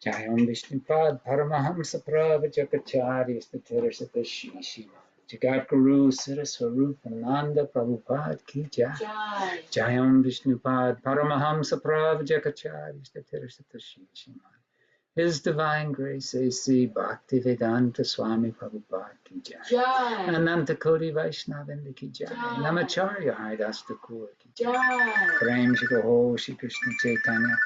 Jayam Vishnupad Paramahamsa Pravacakacharya Statirasata Shishima Jagat Guru Saraswarup Ananda Prabhupada Ki Jai. Jayam Vishnupad Paramahamsa Pravacakacharya Statirasata Shishima. His Divine Grace A.C. Bhaktivedanta Swami Prabhupada Ki Jai. Ananta Koti Vaishnavindi Ki Jai. Namacharya Haridas Thakur Ki Jai. Prem Shri Gaho Shri Krishna Chaitanya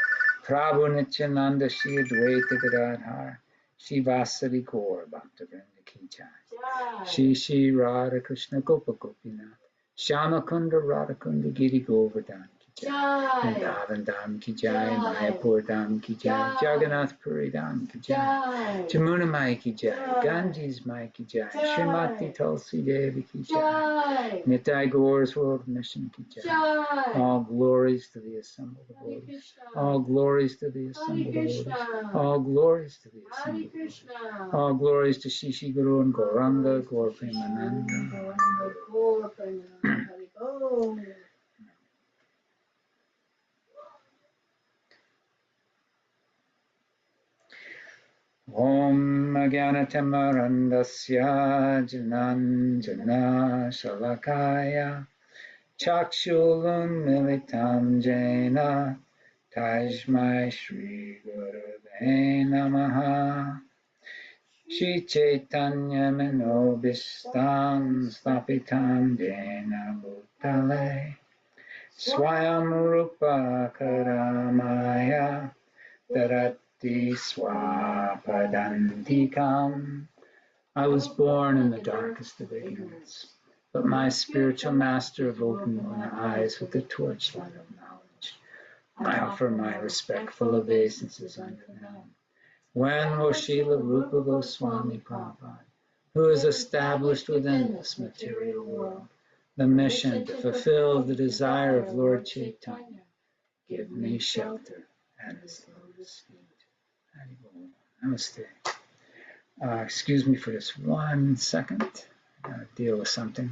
Prabhu Nityananda Shri Advaita Gadadhar Shri Vasari Gaur Bhaktivinoda Ki Jai. Shri Radha Krishna Gopa Gopinath Shyamakunda Radhakunda Giri Govardhan Ki Jai. Vrindavan Dham Ki Jai. Mayapur Dham Ki Jai. Jagannath Puri Dham Ki Jai. Jamuna Mai Ki Jai. Ganges Mai Ki Jai. Srimati Tulsi Devi Ki Jai. Nitai Gaur's World Mission Ki Jai. All glories to the assembled devotees. All glories to the assembled devotees. All glories to the assembled devotees. All glories to Shishi Guru and Gauranga, Gaur Premananda. Om Jnanatamarandasya Jananjana Shalakaya Chakshulun Militam Jena Tajmai Shri Gurave Namaha Shri Chaitanya Manobhistam Stapitam Jena Bhutale Swayam Rupa Karamaya Tarat Swapadantikam. I was born in the darkest of ignorance, but my spiritual master have opened my eyes with the torchlight of knowledge. I offer my respectful obeisances unto them. When will Srila Rupa Goswami Prabhupada, who is established within this material world, the mission to fulfill the desire of Lord Chaitanya, give me shelter at his lotus feet? Namaste. Excuse me for just 1 second. I gotta deal with something.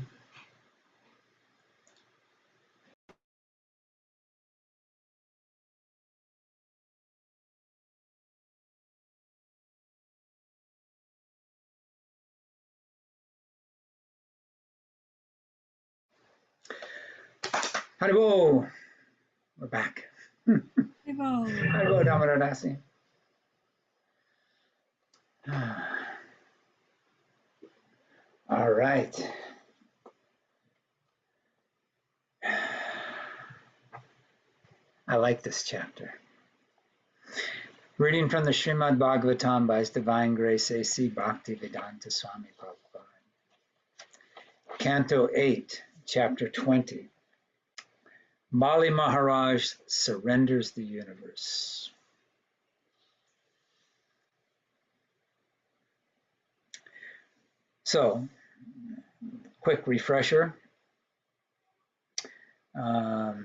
Haribo! We're back. Haribo Damodaradasi. All right. I like this chapter. Reading from the Śrīmad Bhāgavatam by His Divine Grace A.C. Bhaktivedanta Swami Prabhupada. Canto 8, Chapter 20. Bali Mahārāja surrenders the universe. So, quick refresher. The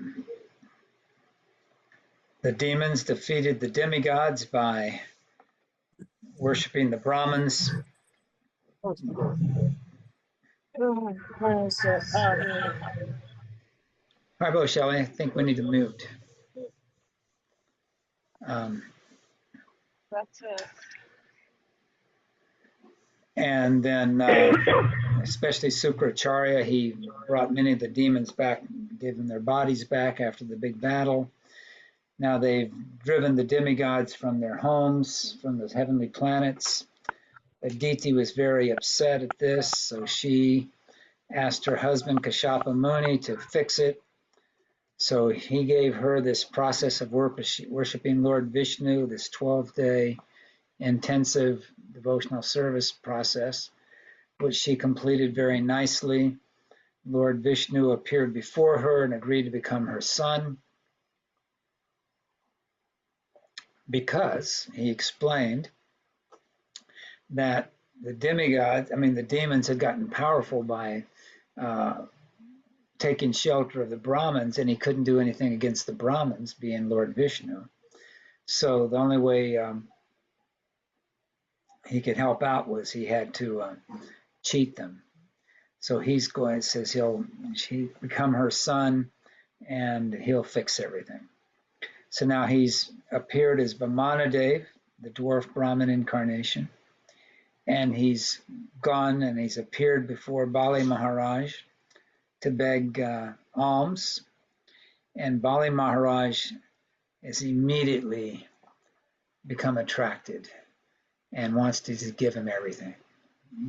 demons defeated the demigods by worshiping the Brahmins. Harbo, Shelley, I think we need to mute. That's it. And then, especially Sukracharya, he brought many of the demons back, gave them their bodies back after the big battle. Now they've driven the demigods from their homes, from the heavenly planets. Aditi was very upset at this, so she asked her husband Kashyapa Muni to fix it. So he gave her this process of worshiping Lord Vishnu, this 12-day intensive devotional service process, which she completed very nicely. Lord Vishnu appeared before her and agreed to become her son because he explained that the demons had gotten powerful by taking shelter of the Brahmins, and he couldn't do anything against the Brahmins, being Lord Vishnu. So the only way he could help out was he had to cheat them. So says he'll become her son and he'll fix everything. So now he's appeared as Vamanadev, the dwarf Brahmin incarnation. And he's gone and he's appeared before Bali Mahārāja to beg alms. And Bali Mahārāja is immediately become attracted and wants to just give him everything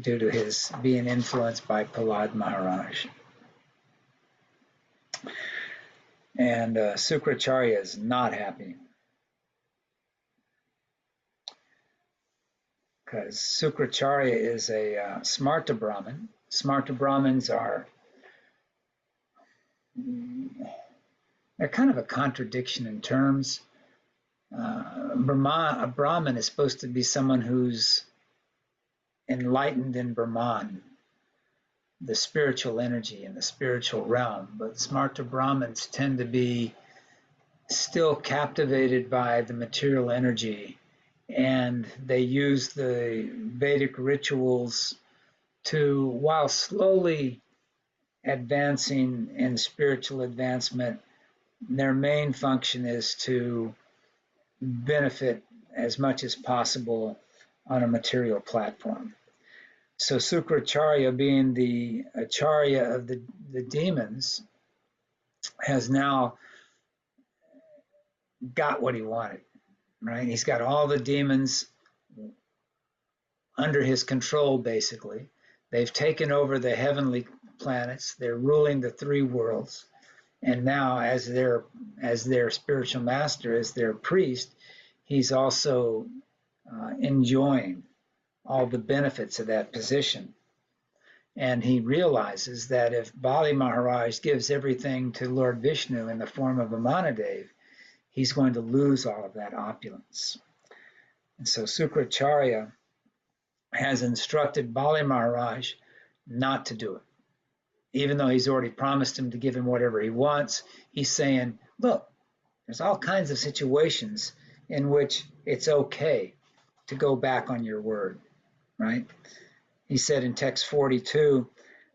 due to his being influenced by Prahlāda Mahārāja. And Sukracharya is not happy because Sukracharya is a Smarta Brahmin. Smarta Brahmins are, they're kind of a contradiction in terms. A Brahmin is supposed to be someone who's enlightened in Brahman, the spiritual energy in the spiritual realm, but Smarta Brahmins tend to be still captivated by the material energy, and they use the Vedic rituals to, while slowly advancing in spiritual advancement, their main function is to benefit as much as possible on a material platform. So Sukracharya, being the acharya of the demons, has now got what he wanted, right? He's got all the demons under his control, basically. They've taken over the heavenly planets. They're ruling the three worlds. And now, as their spiritual master, as their priest, he's also enjoying all the benefits of that position. And he realizes that if Bali Mahārāja gives everything to Lord Vishnu in the form of a Manadev, he's going to lose all of that opulence. And so Sukracharya has instructed Bali Mahārāja not to do it. Even though he's already promised him to give him whatever he wants, he's saying, look, there's all kinds of situations in which it's okay to go back on your word, right? He said in text 42,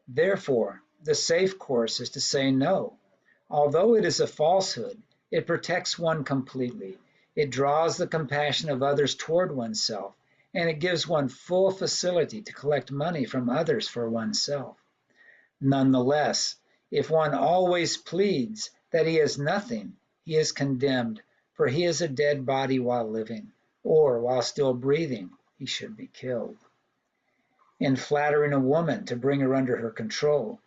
therefore, the safe course is to say no. Although it is a falsehood, it protects one completely. It draws the compassion of others toward oneself, and it gives one full facility to collect money from others for oneself. Nonetheless, if one always pleads that he has nothing, he is condemned, for he is a dead body while living, or while still breathing, he should be killed. In flattering a woman to bring her under control,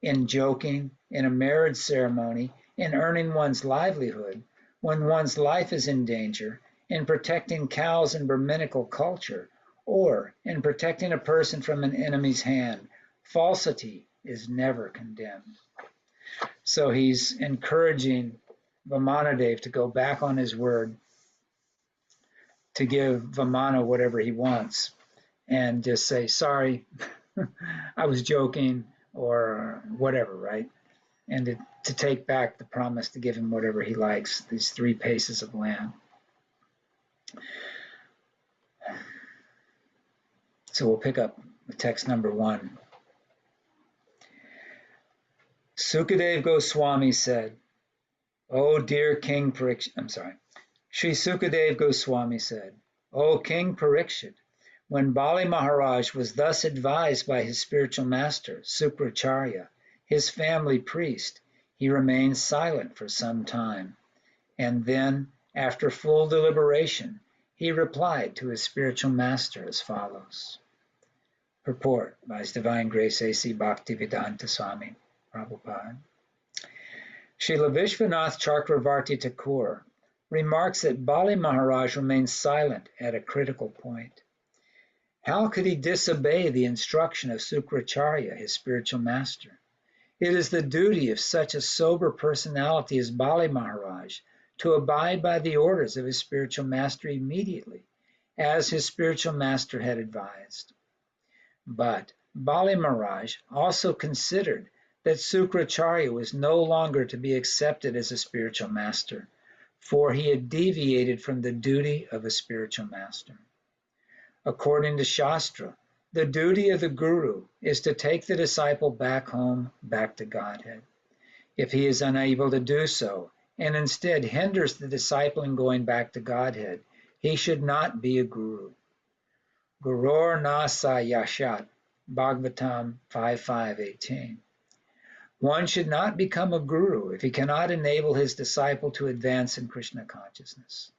in joking, in a marriage ceremony, in earning one's livelihood, when one's life is in danger, in protecting cows in Brahminical culture, or in protecting a person from an enemy's hand, falsity is never condemned. So he's encouraging Vamanadev to go back on his word, to give Vamana whatever he wants, and just say, sorry, I was joking, or whatever, right? And to take back the promise to give him whatever he likes, these 3 paces of land. So we'll pick up with text number 1. Sukadeva Goswami said, O dear King Parikshit, Sri Sukadeva Goswami said, O King Parikshit, when Bali Mahārāja was thus advised by his spiritual master, Sukracharya, his family priest, he remained silent for some time. And then, after full deliberation, he replied to his spiritual master as follows. Purport by His Divine Grace A.C. Bhaktivedanta Swami Prabhupada. Srila Vishwanath Chakravarti Thakur remarks that Bali Mahārāja remained silent at a critical point. How could he disobey the instruction of Sukracharya, his spiritual master? It is the duty of such a sober personality as Bali Mahārāja to abide by the orders of his spiritual master immediately, as his spiritual master had advised. But Bali Mahārāja also considered that Sukracharya was no longer to be accepted as a spiritual master, for he had deviated from the duty of a spiritual master. According to Shastra, the duty of the Guru is to take the disciple back home, back to Godhead. If he is unable to do so, and instead hinders the disciple in going back to Godhead, he should not be a guru. Gurur nasa yashat, Bhāgavatam 5.5.18. One should not become a guru if he cannot enable his disciple to advance in Krishna consciousness.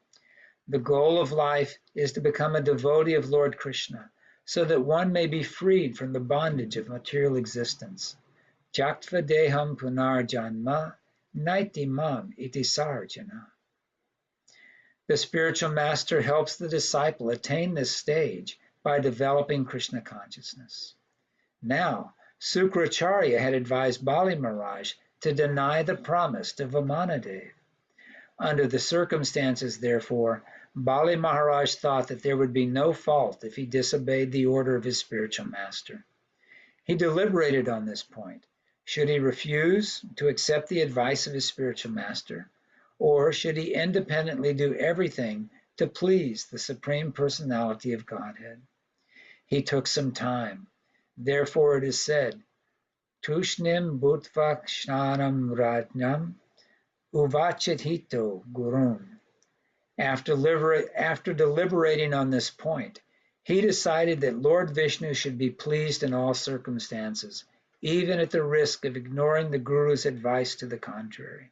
The goal of life is to become a devotee of Lord Krishna, so that one may be freed from the bondage of material existence. Jaktva deham punarjanma naiti mam iti sarjana. The spiritual master helps the disciple attain this stage by developing Krishna consciousness. Now, Sukracharya had advised Bali Mahārāja to deny the promise to Vamanadev. Under the circumstances, therefore, Bali Mahārāja thought that there would be no fault if he disobeyed the order of his spiritual master. He deliberated on this point. Should he refuse to accept the advice of his spiritual master, or should he independently do everything to please the Supreme Personality of Godhead? He took some time. Therefore it is said, Tushnim bhutva kshanam rajnam uvachithito gurun. After deliberating on this point, he decided that Lord Vishnu should be pleased in all circumstances, even at the risk of ignoring the Guru's advice to the contrary.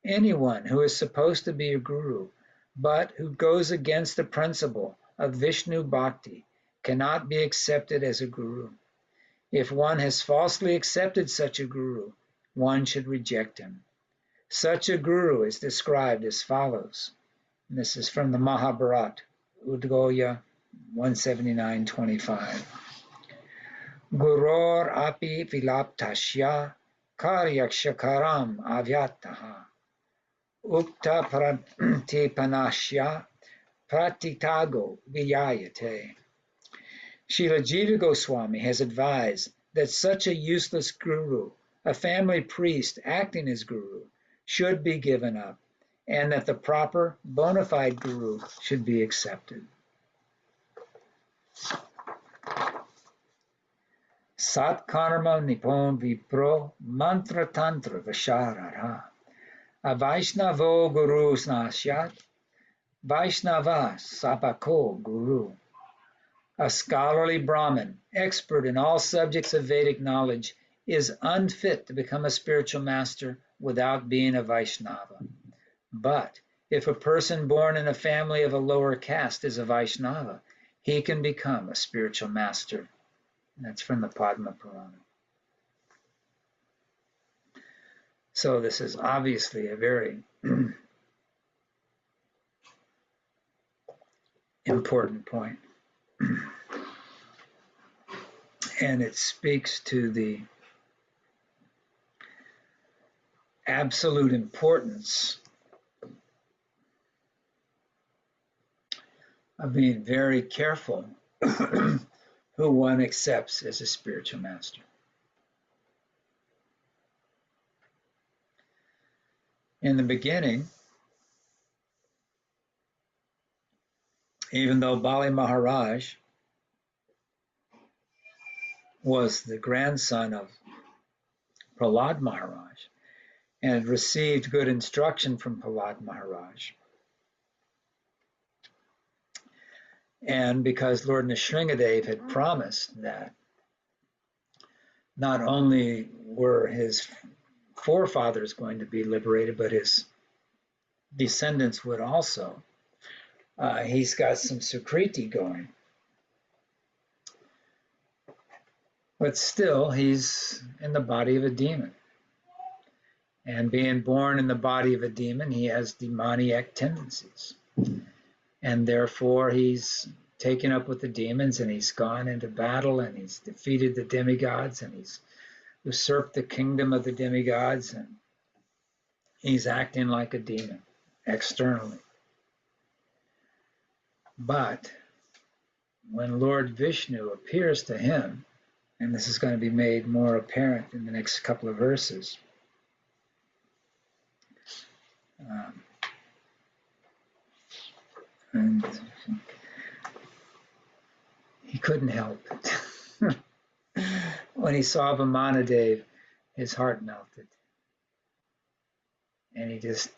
Anyone who is supposed to be a Guru, but who goes against the principle of Vishnu Bhakti, cannot be accepted as a Guru. If one has falsely accepted such a Guru, one should reject him. Such a Guru is described as follows. And this is from the Mahārāja, Udgoya 179.25. Guror api vilaptasya karyakshakaram avyataha ukta pratipanasya pratitago viyayate. Srila Jiva Goswami has advised that such a useless guru, a family priest acting as guru, should be given up, and that the proper bona fide guru should be accepted. Sat karma nipon vipro mantra tantra vasharara avaishnavo guru snasyat vaishnava sapako guru. A scholarly Brahmin, expert in all subjects of Vedic knowledge, is unfit to become a spiritual master without being a Vaishnava. But if a person born in a family of a lower caste is a Vaishnava, he can become a spiritual master. And that's from the Padma Purana. So this is obviously a very important point. And it speaks to the absolute importance of being very careful who one accepts as a spiritual master. In the beginning, even though Bali Mahārāja was the grandson of Prahlāda Mahārāja and had received good instruction from Prahlāda Mahārāja, and because Lord Nrsimhadev had promised that not only were his forefathers going to be liberated, but his descendants would also, he's got some Sukriti going. But still, he's in the body of a demon. And being born in the body of a demon, he has demoniac tendencies. And therefore, he's taken up with the demons, and he's gone into battle, and he's defeated the demigods, and he's usurped the kingdom of the demigods, and he's acting like a demon externally. But when Lord Vishnu appears to him, and this is going to be made more apparent in the next couple of verses, and he couldn't help it. When he saw Vamanadev, his heart melted. And he just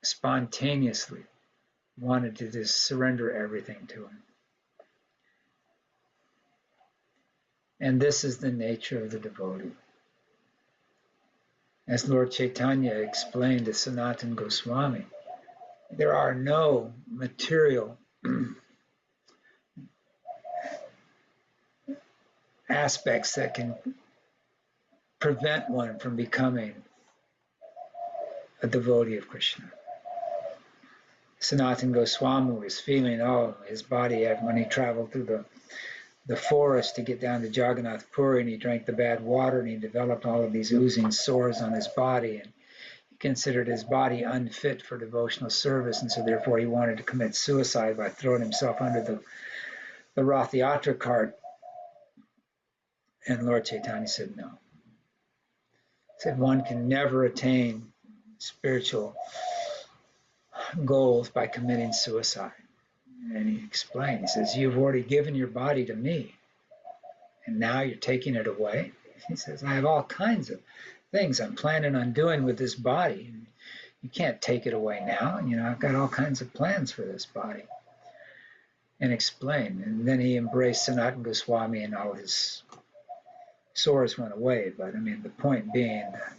spontaneously wanted to just surrender everything to him. And this is the nature of the devotee. As Lord Chaitanya explained to Sanatana Goswami, there are no material aspects that can prevent one from becoming a devotee of Krishna. Sanatana Goswami was feeling, his body, when he traveled through the forest to get down to Jagannath Puri, and he drank the bad water, and he developed all of these oozing sores on his body, and he considered his body unfit for devotional service, and so therefore he wanted to commit suicide by throwing himself under the Rath Yatra cart. And Lord Chaitanya said no. He said one can never attain spiritual goals by committing suicide. And he explained, he says, you've already given your body to me, and now you're taking it away? He says, I have all kinds of things I'm planning on doing with this body, and you can't take it away now. I've got all kinds of plans for this body. And explained. And then he embraced Sanatana Goswami, and all his sores went away. But the point being that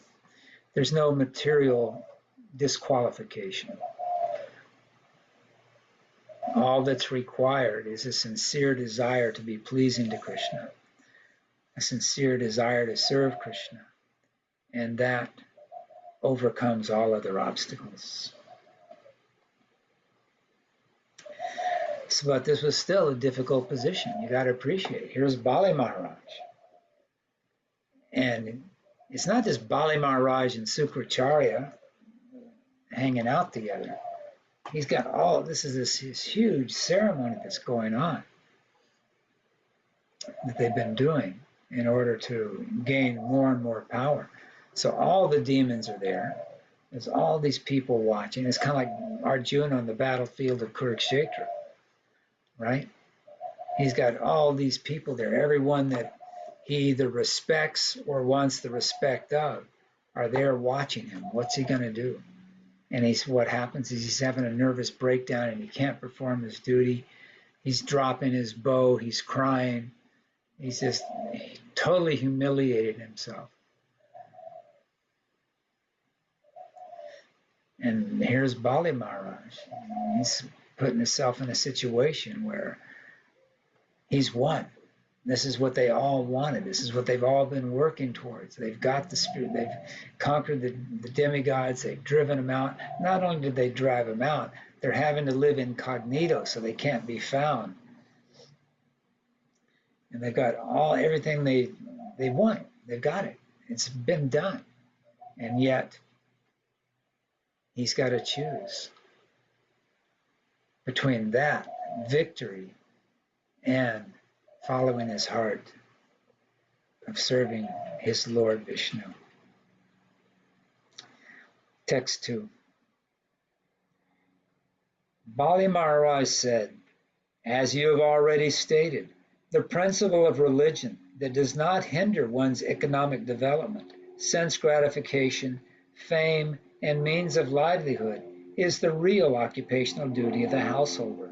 there's no material disqualification. All that's required is a sincere desire to be pleasing to Krishna, a sincere desire to serve Krishna, and that overcomes all other obstacles. But this was still a difficult position. You got to appreciate. Here's Bali Mahārāja. And it's not just Bali Mahārāja and Sukracharya hanging out together. He's got this huge ceremony that's going on that they've been doing in order to gain more and more power. So all the demons are there. There's all these people watching. It's kind of like Arjuna on the battlefield of Kurukshetra, right? He's got all these people there. Everyone that he either respects or wants the respect of are there watching him. What's he going to do? And what happens is he's having a nervous breakdown and he can't perform his duty. He's dropping his bow. He's crying. He's just totally humiliated himself. And here's Bali Mahārāja. He's putting himself in a situation where he's won. This is what they all wanted. This is what they've all been working towards. They've got the spirit. They've conquered the demigods. They've driven them out. Not only did they drive them out, they're having to live incognito so they can't be found. And they've got everything they want. They've got it. It's been done. And yet, he's got to choose between that victory and following his heart of serving his Lord Vishnu. Text 2. Bali Mahārāja said, as you have already stated, the principle of religion that does not hinder one's economic development, sense gratification, fame, and means of livelihood is the real occupational duty of the householder.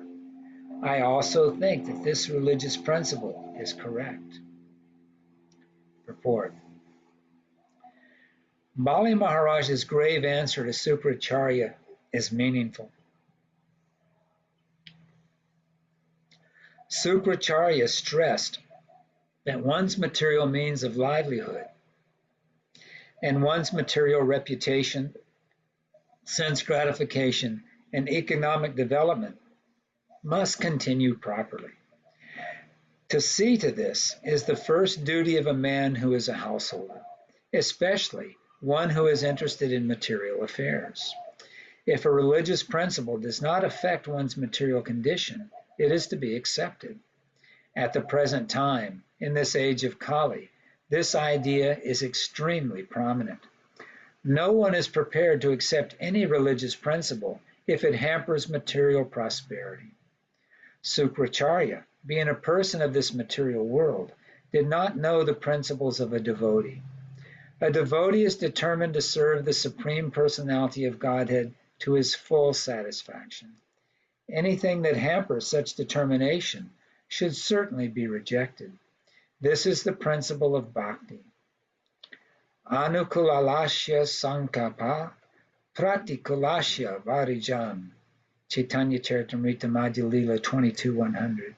I also think that this religious principle is correct. Purport. Bali Mahārāja's grave answer to Sukracharya is meaningful. Sukracharya stressed that one's material means of livelihood and one's material reputation, sense gratification, and economic development must continue properly. To see to this is the first duty of a man who is a householder, especially one who is interested in material affairs. If a religious principle does not affect one's material condition, it is to be accepted. At the present time, in this age of Kali, this idea is extremely prominent. No one is prepared to accept any religious principle if it hampers material prosperity. Sukracharya, being a person of this material world, did not know the principles of a devotee. A devotee is determined to serve the Supreme Personality of Godhead to his full satisfaction. Anything that hampers such determination should certainly be rejected. This is the principle of bhakti. Anukulalashya sankapa pratikulasya varijan. Chaitanya Charitamrita Madhya Lila 22:100.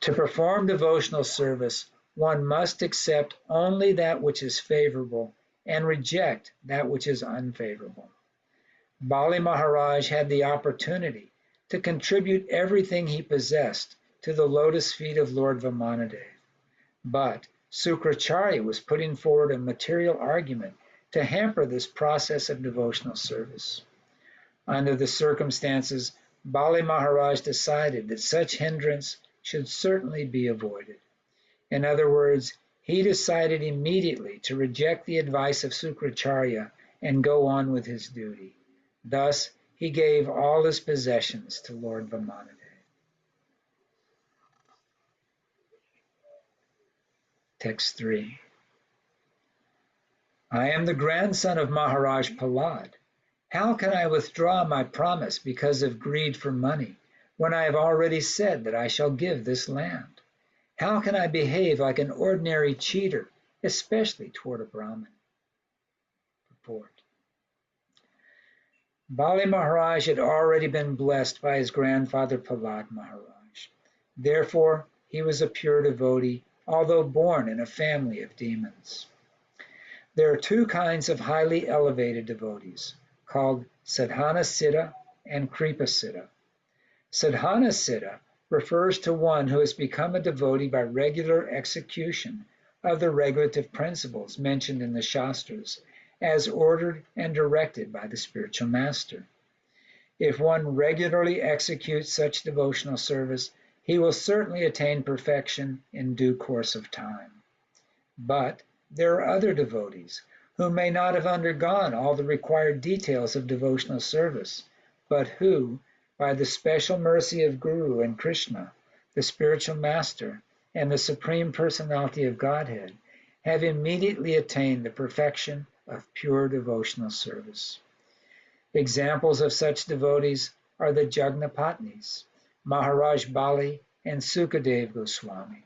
To perform devotional service, one must accept only that which is favorable and reject that which is unfavorable. Bali Mahārāja had the opportunity to contribute everything he possessed to the lotus feet of Lord Vamanadev. But Sukracharya was putting forward a material argument to hamper this process of devotional service. Under the circumstances, Bali Mahārāja decided that such hindrance should certainly be avoided. In other words, he decided immediately to reject the advice of Sukracharya and go on with his duty. Thus, he gave all his possessions to Lord Vamanadev. Text 3. I am the grandson of Mahārāja Prahlāda. How can I withdraw my promise because of greed for money, when I have already said that I shall give this land? How can I behave like an ordinary cheater, especially toward a Brahmin? Purport. Bali Mahārāja had already been blessed by his grandfather Prahlāda Mahārāja. Therefore, he was a pure devotee, although born in a family of demons. There are two kinds of highly elevated devotees, called Sadhana Siddha and Kripa Siddha. Sadhana Siddha refers to one who has become a devotee by regular execution of the regulative principles mentioned in the Shastras, as ordered and directed by the spiritual master. If one regularly executes such devotional service, he will certainly attain perfection in due course of time. But there are other devotees who may not have undergone all the required details of devotional service, but who, by the special mercy of Guru and Krishna, the spiritual master, and the Supreme Personality of Godhead, have immediately attained the perfection of pure devotional service. Examples of such devotees are the Jagnapatnis, Mahārāja Bali, and Sukadev Goswami.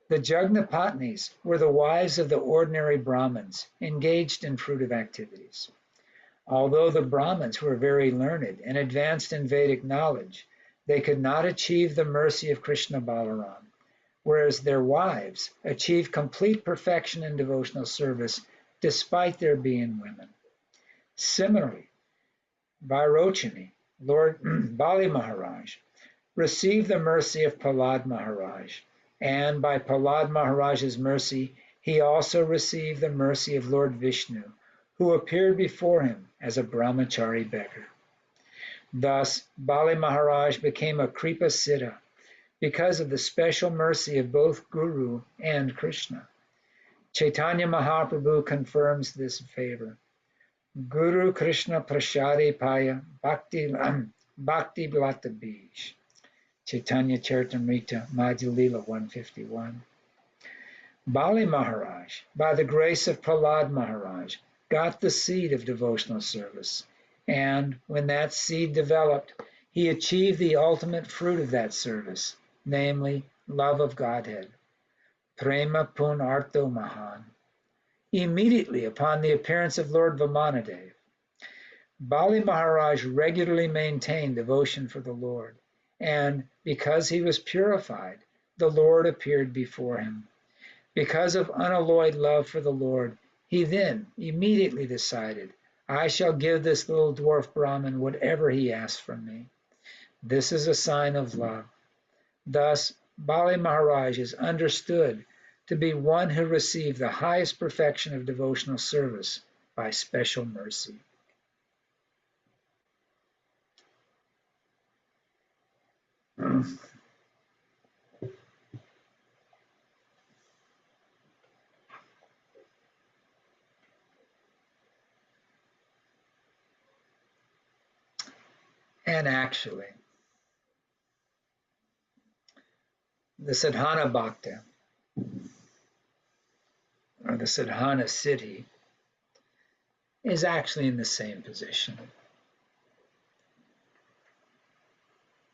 The Jagnapatnis were the wives of the ordinary Brahmins engaged in fruitive activities. Although the Brahmins were very learned and advanced in Vedic knowledge, they could not achieve the mercy of Krishna Balaram, whereas their wives achieved complete perfection in devotional service despite their being women. Similarly, Vairochani, Lord Bali Mahārāja, received the mercy of Prahlāda Mahārāja, and by Prahlāda Mahārāja's mercy, he also received the mercy of Lord Vishnu, who appeared before him as a brahmachari beggar. Thus, Bali Mahārāja became a Kripa Siddha because of the special mercy of both Guru and Krishna. Chaitanya Mahaprabhu confirms this favor. Guru Krishna Prasade Paya Bhakti Blata Bij. Chaitanya Charitamrita Madhya Lila 151. Bali Mahārāja, by the grace of Prahlāda Mahārāja, got the seed of devotional service, and when that seed developed, he achieved the ultimate fruit of that service, namely love of Godhead. Prema Pun Arto Mahan. Immediately upon the appearance of Lord Vamanadev, Bali Mahārāja regularly maintained devotion for the Lord, and because he was purified, the Lord appeared before him. Because of unalloyed love for the Lord, he then immediately decided, I shall give this little dwarf Brahmin whatever he asks from me. This is a sign of love. Thus, Bali Mahārāja is understood to be one who received the highest perfection of devotional service by special mercy. And actually, the Sadhana Bhakta, or the sadhana siddhi, is actually in the same position.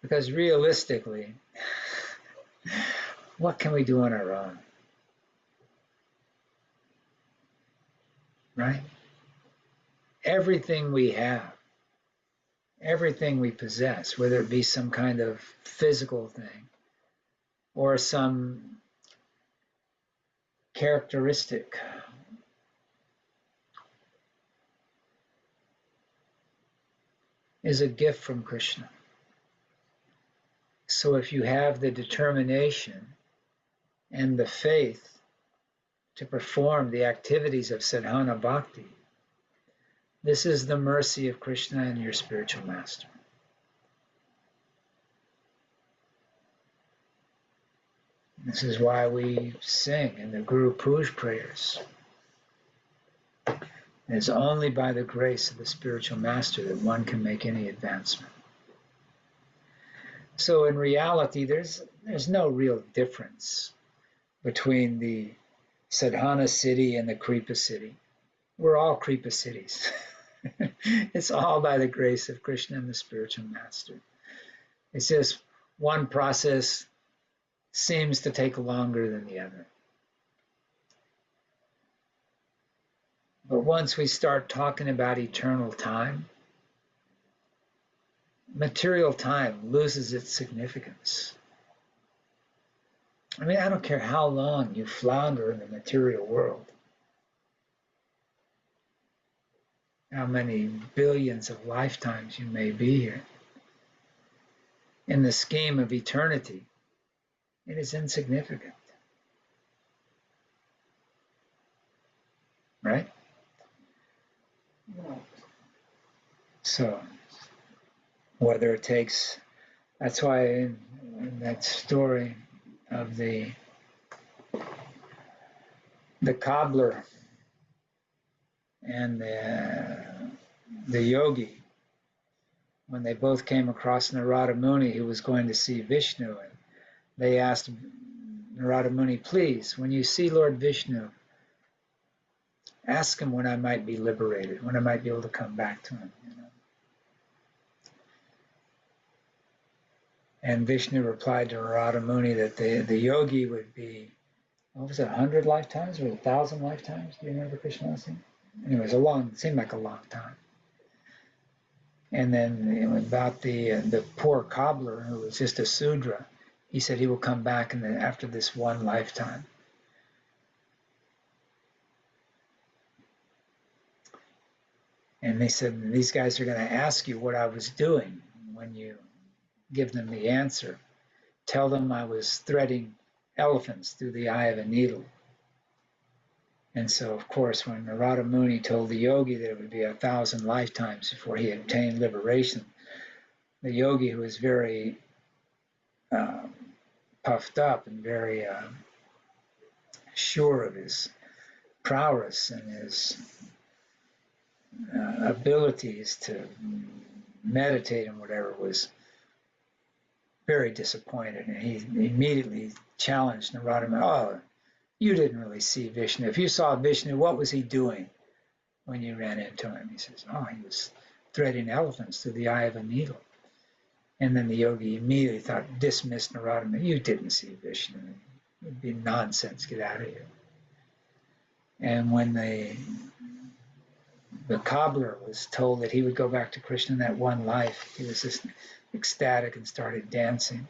Because realistically, what can we do on our own? Right? Everything we have, everything we possess, whether it be some kind of physical thing or some characteristic, is a gift from Krishna. So if you have the determination and the faith to perform the activities of sadhana bhakti, this is the mercy of Krishna and your spiritual master. This is why we sing in the Guru Puja prayers. It is only by the grace of the spiritual master that one can make any advancement. So in reality, there's no real difference between the sadhana siddhi and the kripa siddhi. We're all kripa siddhis. It's all by the grace of Krishna and the spiritual master. It's just one process seems to take longer than the other. But once we start talking about eternal time, material time loses its significance. I mean, I don't care how long you flounder in the material world, how many billions of lifetimes you may be here. In the scheme of eternity, it is insignificant. Right? So, whether it takes, that's why in that story of the cobbler and the yogi, when they both came across Narada Muni, who was going to see Vishnu, and they asked Narada Muni, please, when you see Lord Vishnu, ask him when I might be liberated, when I might be able to come back to him. You know? And Vishnu replied to Narada Muni that the yogi would be, what was it, 100 lifetimes or 1,000 lifetimes? Do you remember Krishna saying? Anyways, it seemed like a long time. And then about the poor cobbler who was just a Sudra, he said he will come back after this one lifetime. And they said, these guys are going to ask you what I was doing. When you give them the answer, tell them I was threading elephants through the eye of a needle. And so, of course, when Narada Muni told the yogi that it would be 1,000 lifetimes before he obtained liberation, the yogi, who was very puffed up and very sure of his prowess and his abilities to meditate and whatever, was very disappointed. And he immediately challenged Narada Muni, oh, you didn't really see Vishnu. If you saw Vishnu, what was he doing when you ran into him? He says, oh, he was threading elephants through the eye of a needle. And then the yogi immediately dismissed Narada Muni, you didn't see Vishnu. It would be nonsense, get out of here. And when the cobbler was told that he would go back to Krishna in that one life, he was just ecstatic and started dancing.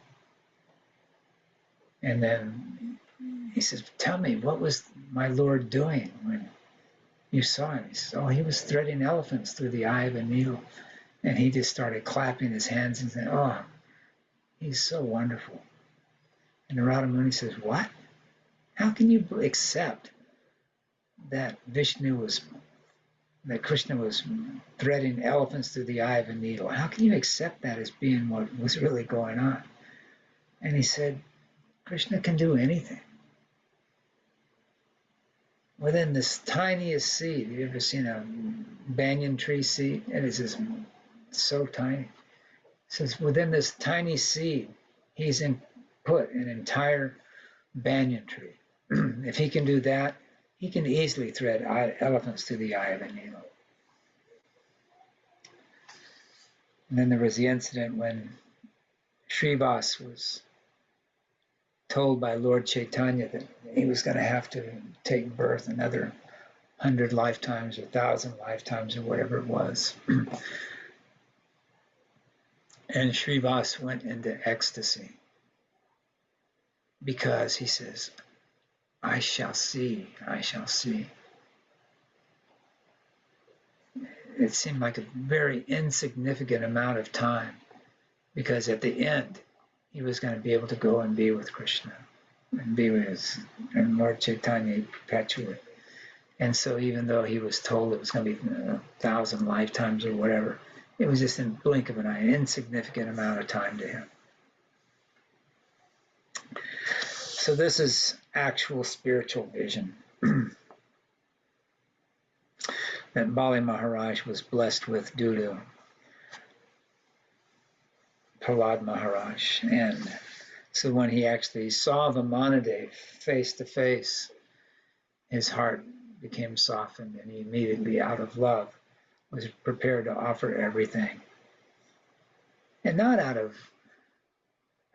And then he says, tell me, what was my Lord doing when you saw him? He says, oh, he was threading elephants through the eye of a needle. And he just started clapping his hands and saying, oh, he's so wonderful. And Narada Muni says, what? How can you accept that Krishna was threading elephants through the eye of a needle? How can you accept that as being what was really going on? And he said, Krishna can do anything. Within this tiniest seed, have you ever seen a banyan tree seed? It is just so tiny. It says within this tiny seed, he's put an entire banyan tree. If he can do that, he can easily thread elephants through the eye of a needle. And then there was the incident when Srivas was told by Lord Chaitanya that he was going to have to take birth another 100 lifetimes or 1,000 lifetimes or whatever it was. And Srivas went into ecstasy because he says, I shall see, I shall see. It seemed like a very insignificant amount of time, because at the end, he was going to be able to go and be with Krishna and be with his, and Lord Chaitanya perpetually. And so even though he was told it was going to be 1,000 lifetimes or whatever, it was just in a blink of an eye, an insignificant amount of time to him. So this is actual spiritual vision that Bali Mahārāja was blessed with due to Prahlāda Mahārāja. And so when he actually saw Vamanadev face to face, his heart became softened, and he immediately, out of love, was prepared to offer everything. And not out of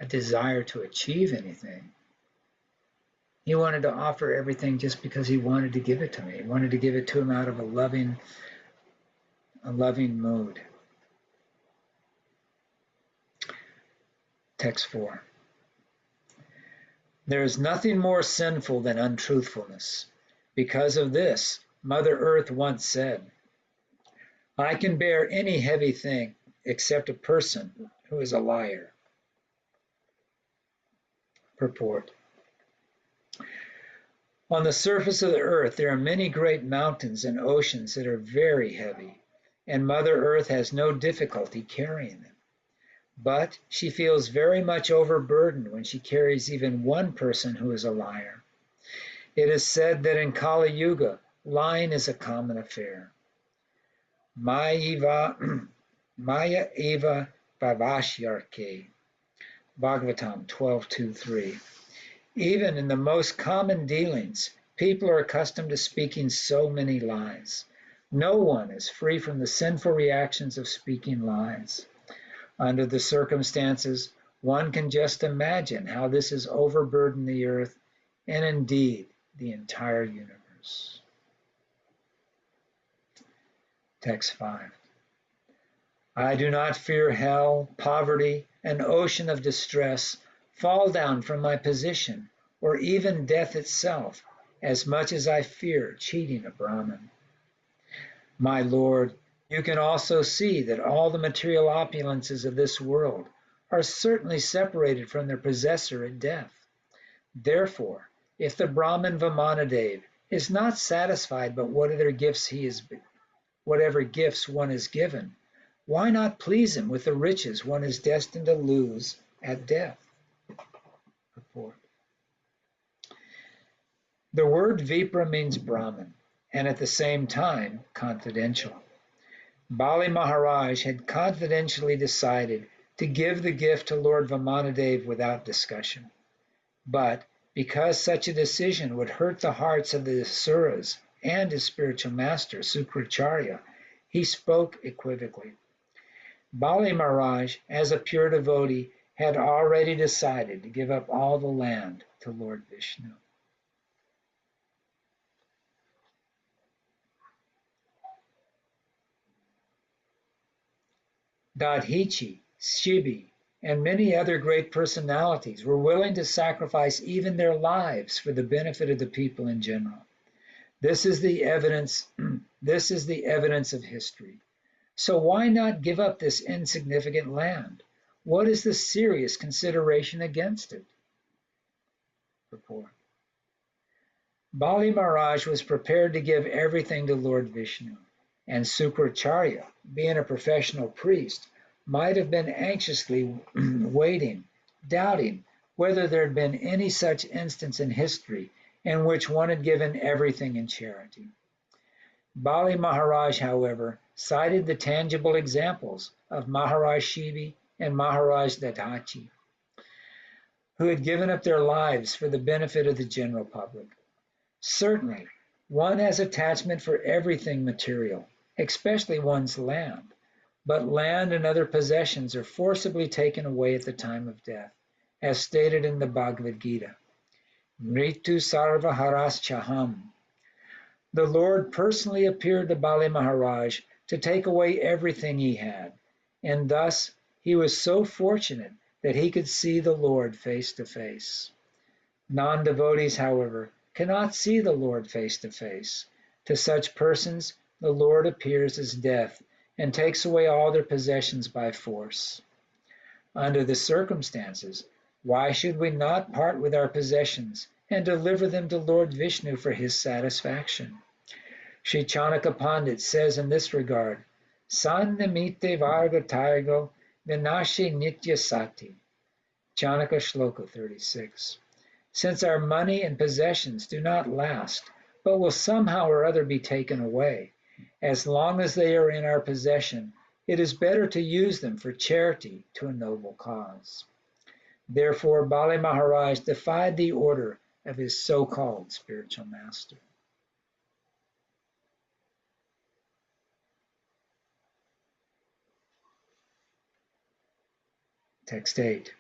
a desire to achieve anything. He wanted to offer everything just because he wanted to give it to me. He wanted to give it to him out of a loving mood. Text 4. There is nothing more sinful than untruthfulness. Because of this, Mother Earth once said, I can bear any heavy thing except a person who is a liar. Purport. On the surface of the earth, there are many great mountains and oceans that are very heavy, and Mother Earth has no difficulty carrying them. But she feels very much overburdened when she carries even one person who is a liar. It is said that in Kali Yuga, lying is a common affair. Maya eva vavashyarke, Bhāgavatam 12:2-3. Even in the most common dealings, people are accustomed to speaking so many lies. No one is free from the sinful reactions of speaking lies. Under the circumstances, one can just imagine how this has overburdened the earth and indeed the entire universe. Text 5. I do not fear hell, poverty, an ocean of distress, fall down from my position, or even death itself, as much as I fear cheating a Brahmin. My Lord, you can also see that all the material opulences of this world are certainly separated from their possessor at death. Therefore, if the Brahmin Vamanadev is not satisfied by whatever gifts one is given, why not please him with the riches one is destined to lose at death? Report. The word Vipra means Brahmin, and at the same time, confidential. Bali Mahārāja had confidentially decided to give the gift to Lord Vamanadev without discussion. But because such a decision would hurt the hearts of the Asuras and his spiritual master, Sukracharya, he spoke equivocally. Bali Mahārāja, as a pure devotee, had already decided to give up all the land to Lord Vishnu. Dadhichi, Shibi, and many other great personalities were willing to sacrifice even their lives for the benefit of the people in general. This is the evidence of history. So why not give up this insignificant land? What is the serious consideration against it? Purport. Bali Mahārāja was prepared to give everything to Lord Vishnu, and Sukracharya, being a professional priest, might have been anxiously waiting, doubting whether there had been any such instance in history in which one had given everything in charity. Bali Mahārāja, however, cited the tangible examples of Mahārāja Shibi and Mahārāja Dadhachi, who had given up their lives for the benefit of the general public. Certainly, One has attachment for everything material, especially one's land, but land and other possessions are forcibly taken away at the time of death, as stated in the Bhagavad Gita. Mritu sarva haraschaham. The Lord personally appeared to Bali Mahārāja to take away everything he had, and thus he was so fortunate that he could see the Lord face to face. Non-devotees, however, cannot see the Lord face to face. To such persons, the Lord appears as death and takes away all their possessions by force. Under the circumstances, why should we not part with our possessions and deliver them to Lord Vishnu for his satisfaction? Sri Chanaka Pandit says in this regard, Sannamite Varga Taigo Vinashi Nitya Sati. Chanaka Shloka 36. Since our money and possessions do not last, but will somehow or other be taken away, as long as they are in our possession, it is better to use them for charity to a noble cause. Therefore, Bali Mahārāja defied the order of his so-called spiritual master. Text 8.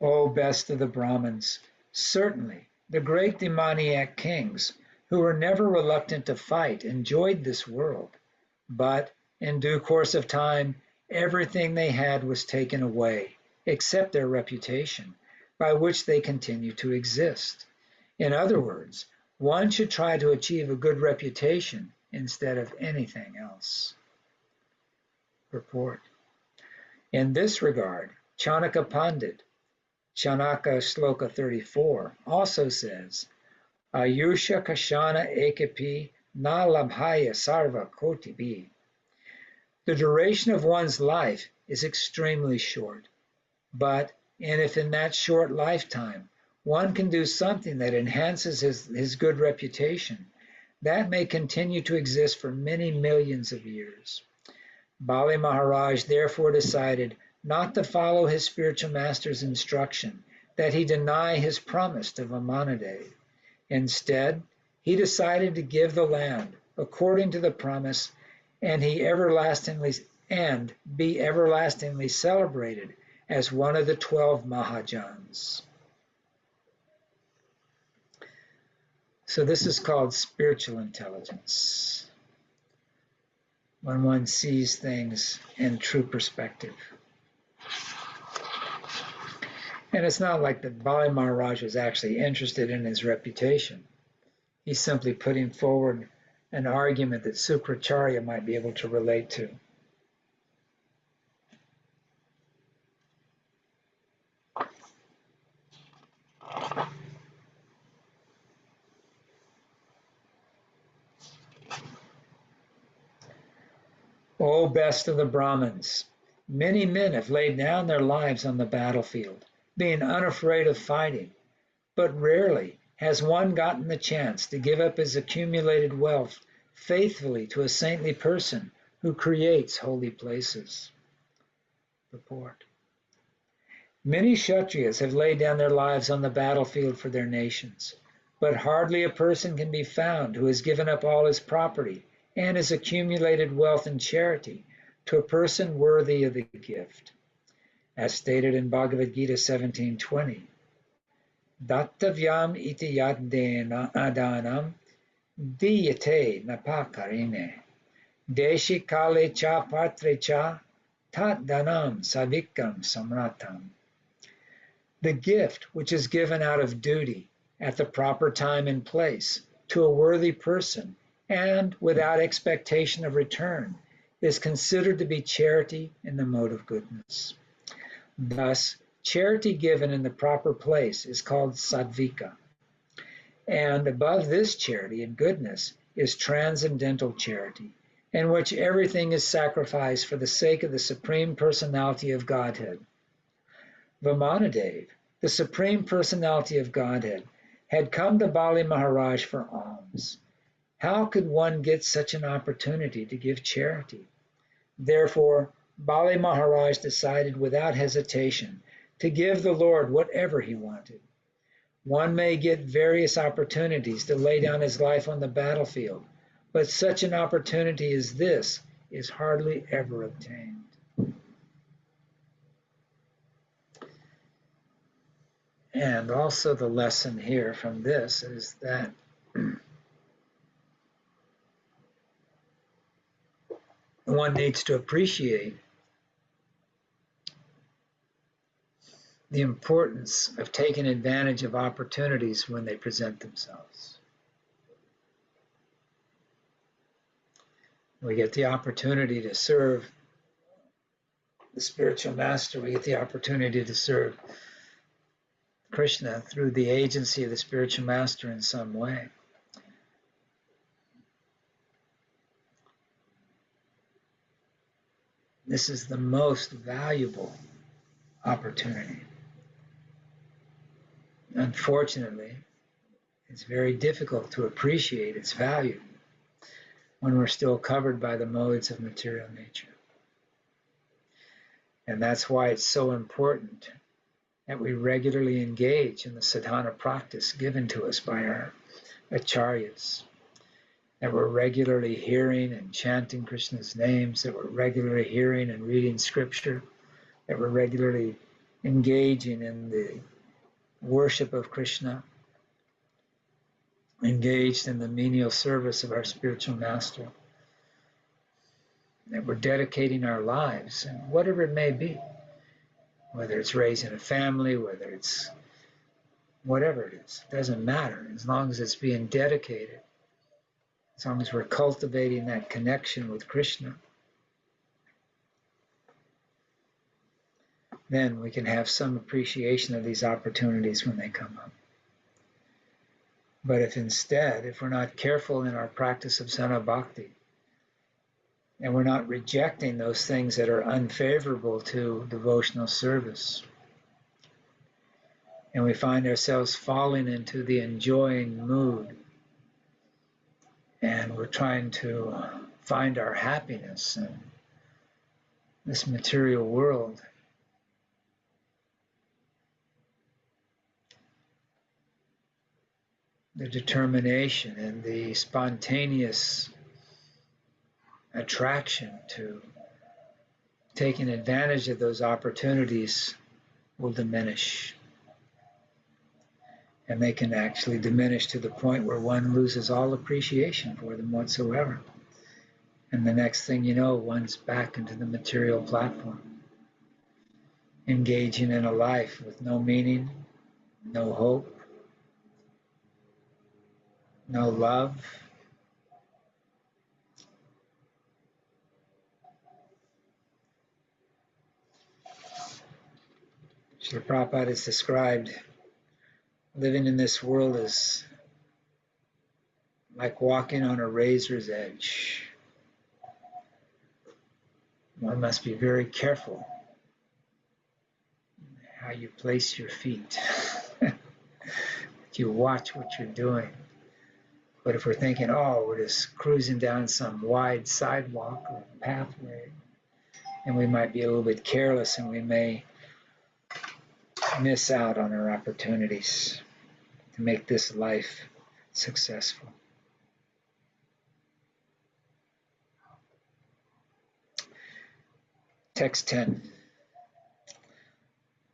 O best of the Brahmins, certainly the great demoniac kings, who were never reluctant to fight, enjoyed this world, but in due course of time, everything they had was taken away, except their reputation, by which they continue to exist. In other words, one should try to achieve a good reputation instead of anything else. Purport. In this regard, Chanaka Pandit, Chanaka Shloka 34, also says, Ayusha Kashana Ekapi Na Labhaya Sarva Kotibi. The duration of one's life is extremely short, and if in that short lifetime one can do something that enhances his good reputation, that may continue to exist for many millions of years. Bali Mahārāja therefore decided not to follow his spiritual master's instruction that he deny his promise to Vamanadeva. Instead, he decided to give the land according to the promise and be everlastingly celebrated as one of the 12 Mahājans. So this is called spiritual intelligence, when one sees things in true perspective. And it's not like that Bali Mahārāja is actually interested in his reputation. He's simply putting forward an argument that Sukracharya might be able to relate to. O best of the Brahmins, many men have laid down their lives on the battlefield, being unafraid of fighting, but rarely has one gotten the chance to give up his accumulated wealth faithfully to a saintly person who creates holy places. Purport. Many Kshatriyas have laid down their lives on the battlefield for their nations, but hardly a person can be found who has given up all his property and his accumulated wealth in charity to a person worthy of the gift. As stated in Bhagavad Gita 17:20, Dattavyam iti yadena adanam diyate napakarine deshi kale cha patre cha tat danam savikam samratam. The gift which is given out of duty at the proper time and place to a worthy person and without expectation of return is considered to be charity in the mode of goodness. Thus, charity given in the proper place is called sattvika. And above this charity and goodness is transcendental charity, in which everything is sacrificed for the sake of the Supreme Personality of Godhead. Vamanadeva, the Supreme Personality of Godhead, had come to Bali Mahārāja for alms. How could one get such an opportunity to give charity? Therefore, Bali Mahārāja decided without hesitation to give the Lord whatever he wanted. One may get various opportunities to lay down his life on the battlefield, but such an opportunity as this is hardly ever obtained. And also the lesson here from this is that one needs to appreciate the importance of taking advantage of opportunities when they present themselves. We get the opportunity to serve the spiritual master. We get the opportunity to serve Krishna through the agency of the spiritual master in some way. This is the most valuable opportunity. Unfortunately, it's very difficult to appreciate its value when we're still covered by the modes of material nature. And that's why it's so important that we regularly engage in the sadhana practice given to us by our acharyas, that we're regularly hearing and chanting Krishna's names, that we're regularly hearing and reading scripture, that we're regularly engaging in the worship of Krishna, engaged in the menial service of our spiritual master, that we're dedicating our lives, and whatever it may be, whether it's raising a family, whether it's whatever it is, it doesn't matter, as long as it's being dedicated, as long as we're cultivating that connection with Krishna, then we can have some appreciation of these opportunities when they come up. But if we're not careful in our practice of sana bhakti, and we're not rejecting those things that are unfavorable to devotional service, and we find ourselves falling into the enjoying mood, and we're trying to find our happiness in this material world, the determination and the spontaneous attraction to taking advantage of those opportunities will diminish. And they can actually diminish to the point where one loses all appreciation for them whatsoever. And the next thing you know, one's back into the material platform, engaging in a life with no meaning, no hope, no love. Srila Prabhupada has described living in this world as like walking on a razor's edge. One must be very careful how you place your feet. You watch what you're doing. But if we're thinking, oh, we're just cruising down some wide sidewalk or pathway, and we might be a little bit careless and we may miss out on our opportunities to make this life successful. Text 10.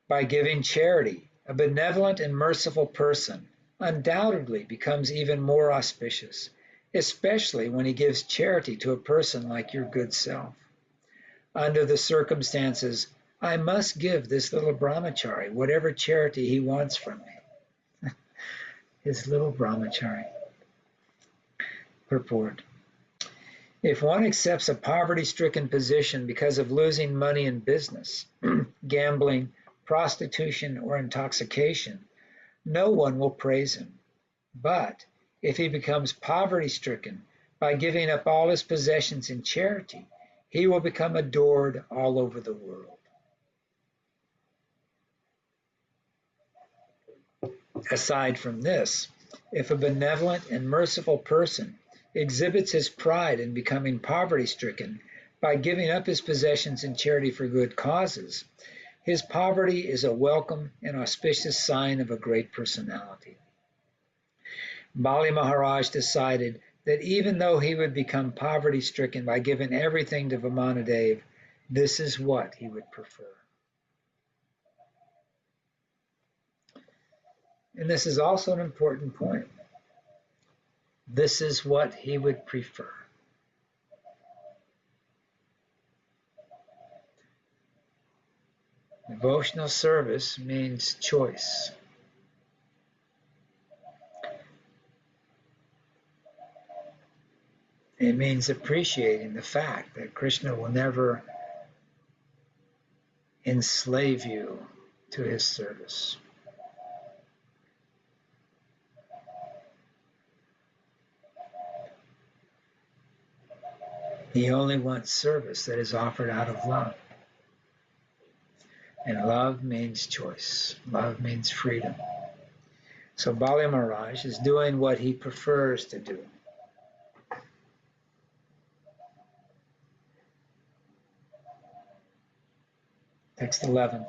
By giving charity, a benevolent and merciful person undoubtedly becomes even more auspicious, especially when he gives charity to a person like your good self. Under the circumstances, I must give this little brahmachari whatever charity he wants from me. His little brahmachari. Purport. If one accepts a poverty-stricken position because of losing money in business, gambling, prostitution, or intoxication, no one will praise him. But if he becomes poverty-stricken by giving up all his possessions in charity, he will become adored all over the world. Aside from this, if a benevolent and merciful person exhibits his pride in becoming poverty-stricken by giving up his possessions in charity for good causes, His poverty is a welcome and auspicious sign of a great personality. Bali Mahārāja decided that even though he would become poverty-stricken by giving everything to Vamanadeva, this is what he would prefer. And this is also an important point. This is what he would prefer. Devotional service means choice. It means appreciating the fact that Krishna will never enslave you to his service. He only wants service that is offered out of love. And love means choice. Love means freedom. So Bali Mahārāja is doing what he prefers to do. Text 11.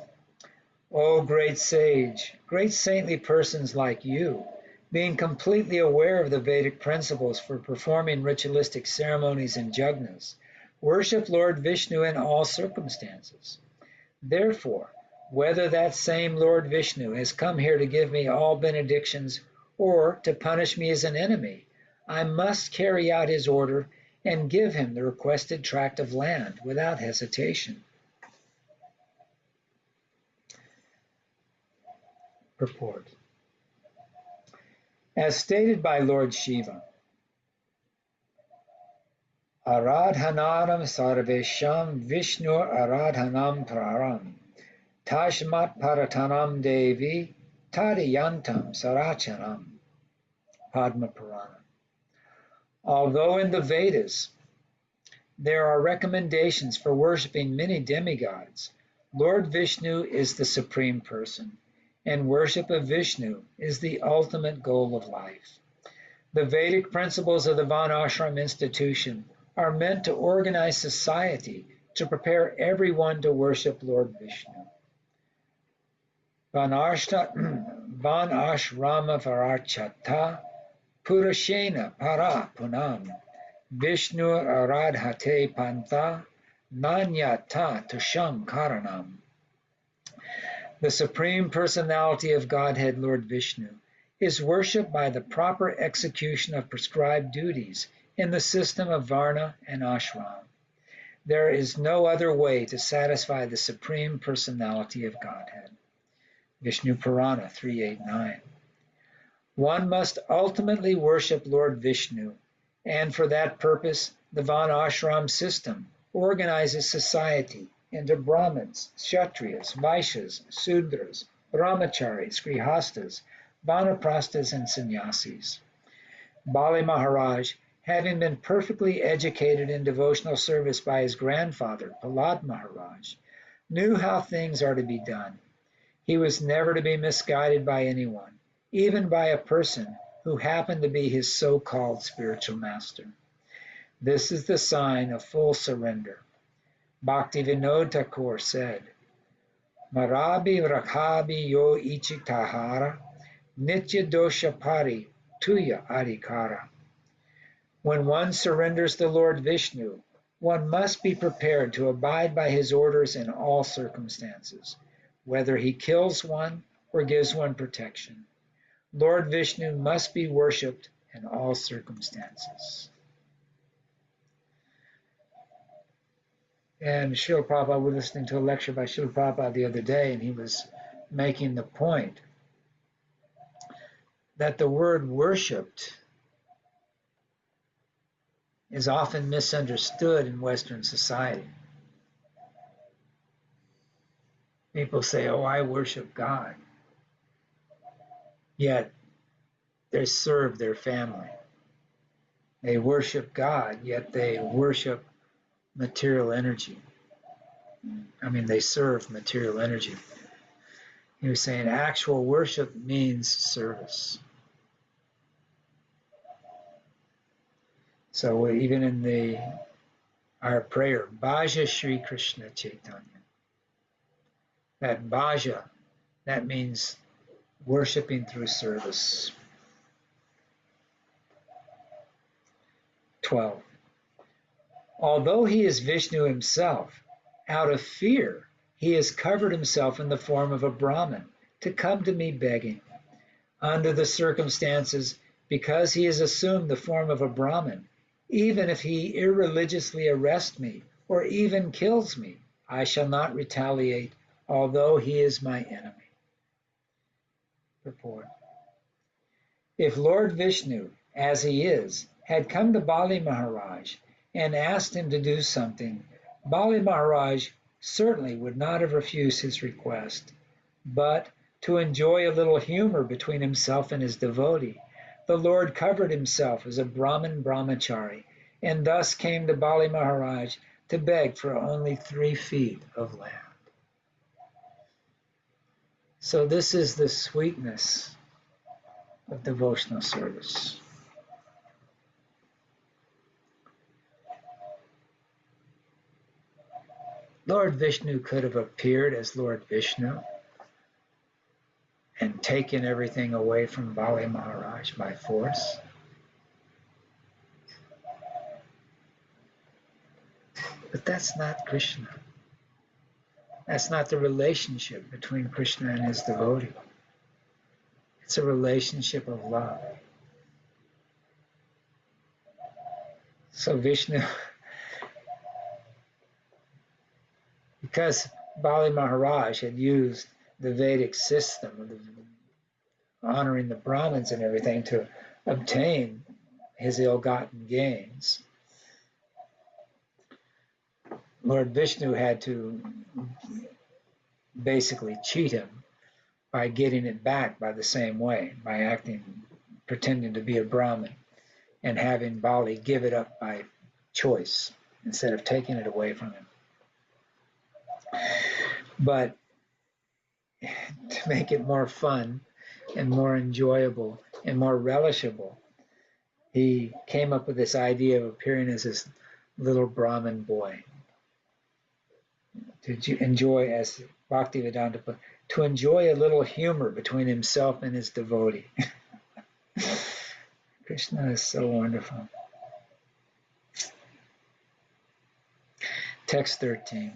O great sage, great saintly persons like you, being completely aware of the Vedic principles for performing ritualistic ceremonies and yajnas, worship Lord Vishnu in all circumstances. Therefore, whether that same Lord Vishnu has come here to give me all benedictions or to punish me as an enemy, I must carry out his order and give him the requested tract of land without hesitation. Purport. As stated by Lord Shiva, Aradhananam sarvesham Vishnu aradhanam praram Tashmat paratanam devi tadiyantam sarachanam. Padma Purana. Although in the Vedas there are recommendations for worshiping many demigods, Lord Vishnu is the Supreme Person, and worship of Vishnu is the ultimate goal of life. The Vedic principles of the Varnashram institution are meant to organize society to prepare everyone to worship Lord Vishnu. Vanashrama varachata Purushena para punam Vishnu aradhate panta nanyata tusham karanam. The Supreme Personality of Godhead, Lord Vishnu, is worshipped by the proper execution of prescribed duties in the system of Varna and Ashram. There is no other way to satisfy the Supreme Personality of Godhead. Vishnu Purana 389. One must ultimately worship Lord Vishnu, and for that purpose, the Varnashram system organizes society into Brahmins, Kshatriyas, Vaishyas, Sudras, Brahmacharis, Grihastas, Vanaprasthas, and Sannyasis. Bali Mahārāja, having been perfectly educated in devotional service by his grandfather, Prahlāda Mahārāja, knew how things are to be done. He was never to be misguided by anyone, even by a person who happened to be his so-called spiritual master. This is the sign of full surrender. Bhaktivinoda Thakur said, Marabi rakhabi yo ichitahara, nitya dosha pari tuya adhikara. When one surrenders to Lord Vishnu, one must be prepared to abide by his orders in all circumstances, whether he kills one or gives one protection. Lord Vishnu must be worshipped in all circumstances. And Srila Prabhupada, we were listening to a lecture by Srila Prabhupada the other day, and he was making the point that the word worshipped is often misunderstood in Western society. People say, oh, I worship God. Yet they serve their family. They worship God, yet they worship material energy. They serve material energy. He was saying actual worship means service. So even in our prayer, Bhaja Shri Krishna Chaitanya, That bhaja, that means worshiping through service. 12. Although he is Vishnu himself, out of fear, he has covered himself in the form of a Brahmin to come to me begging. Under the circumstances, because he has assumed the form of a Brahmin, even if he irreligiously arrests me or even kills me, I shall not retaliate, although he is my enemy. Purport. If Lord Vishnu, as he is, had come to Bali Mahārāja and asked him to do something, Bali Mahārāja certainly would not have refused his request. But to enjoy a little humor between himself and his devotee, the Lord covered himself as a Brahmin brahmachari and thus came to Bali Mahārāja to beg for only 3 feet of land. So this is the sweetness of devotional service. Lord Vishnu could have appeared as Lord Vishnu and taken everything away from Bali Mahārāja by force. But that's not Krishna. That's not the relationship between Krishna and his devotee. It's a relationship of love. So Vishnu, because Bali Mahārāja had used the Vedic system of honoring the Brahmins and everything to obtain his ill-gotten gains, Lord Vishnu had to basically cheat him by getting it back by the same way, by pretending to be a Brahmin and having Bali give it up by choice instead of taking it away from him. But to make it more fun and more enjoyable and more relishable, he came up with this idea of appearing as this little Brahmin boy to enjoy, as Bhaktivedanta put, to enjoy a little humor between himself and his devotee. Krishna is so wonderful. Text 13.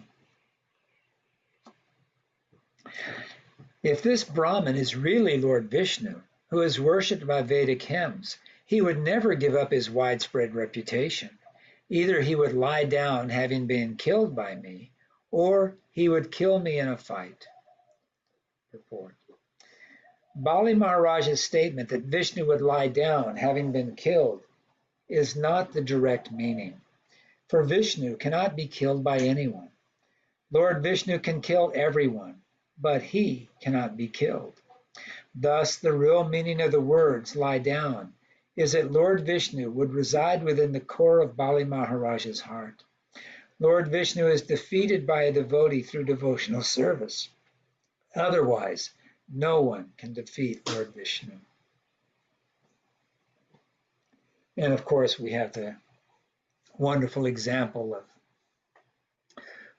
If this Brahmin is really Lord Vishnu, who is worshipped by Vedic hymns, he would never give up his widespread reputation. Either he would lie down having been killed by me, or he would kill me in a fight. Purport. Bali Mahārāja's statement that Vishnu would lie down having been killed is not the direct meaning, for Vishnu cannot be killed by anyone. Lord Vishnu can kill everyone, but he cannot be killed. Thus, the real meaning of the words lie down is that Lord Vishnu would reside within the core of Bali Mahārāja's heart. Lord Vishnu is defeated by a devotee through devotional service. Otherwise, no one can defeat Lord Vishnu. And of course, we have the wonderful example of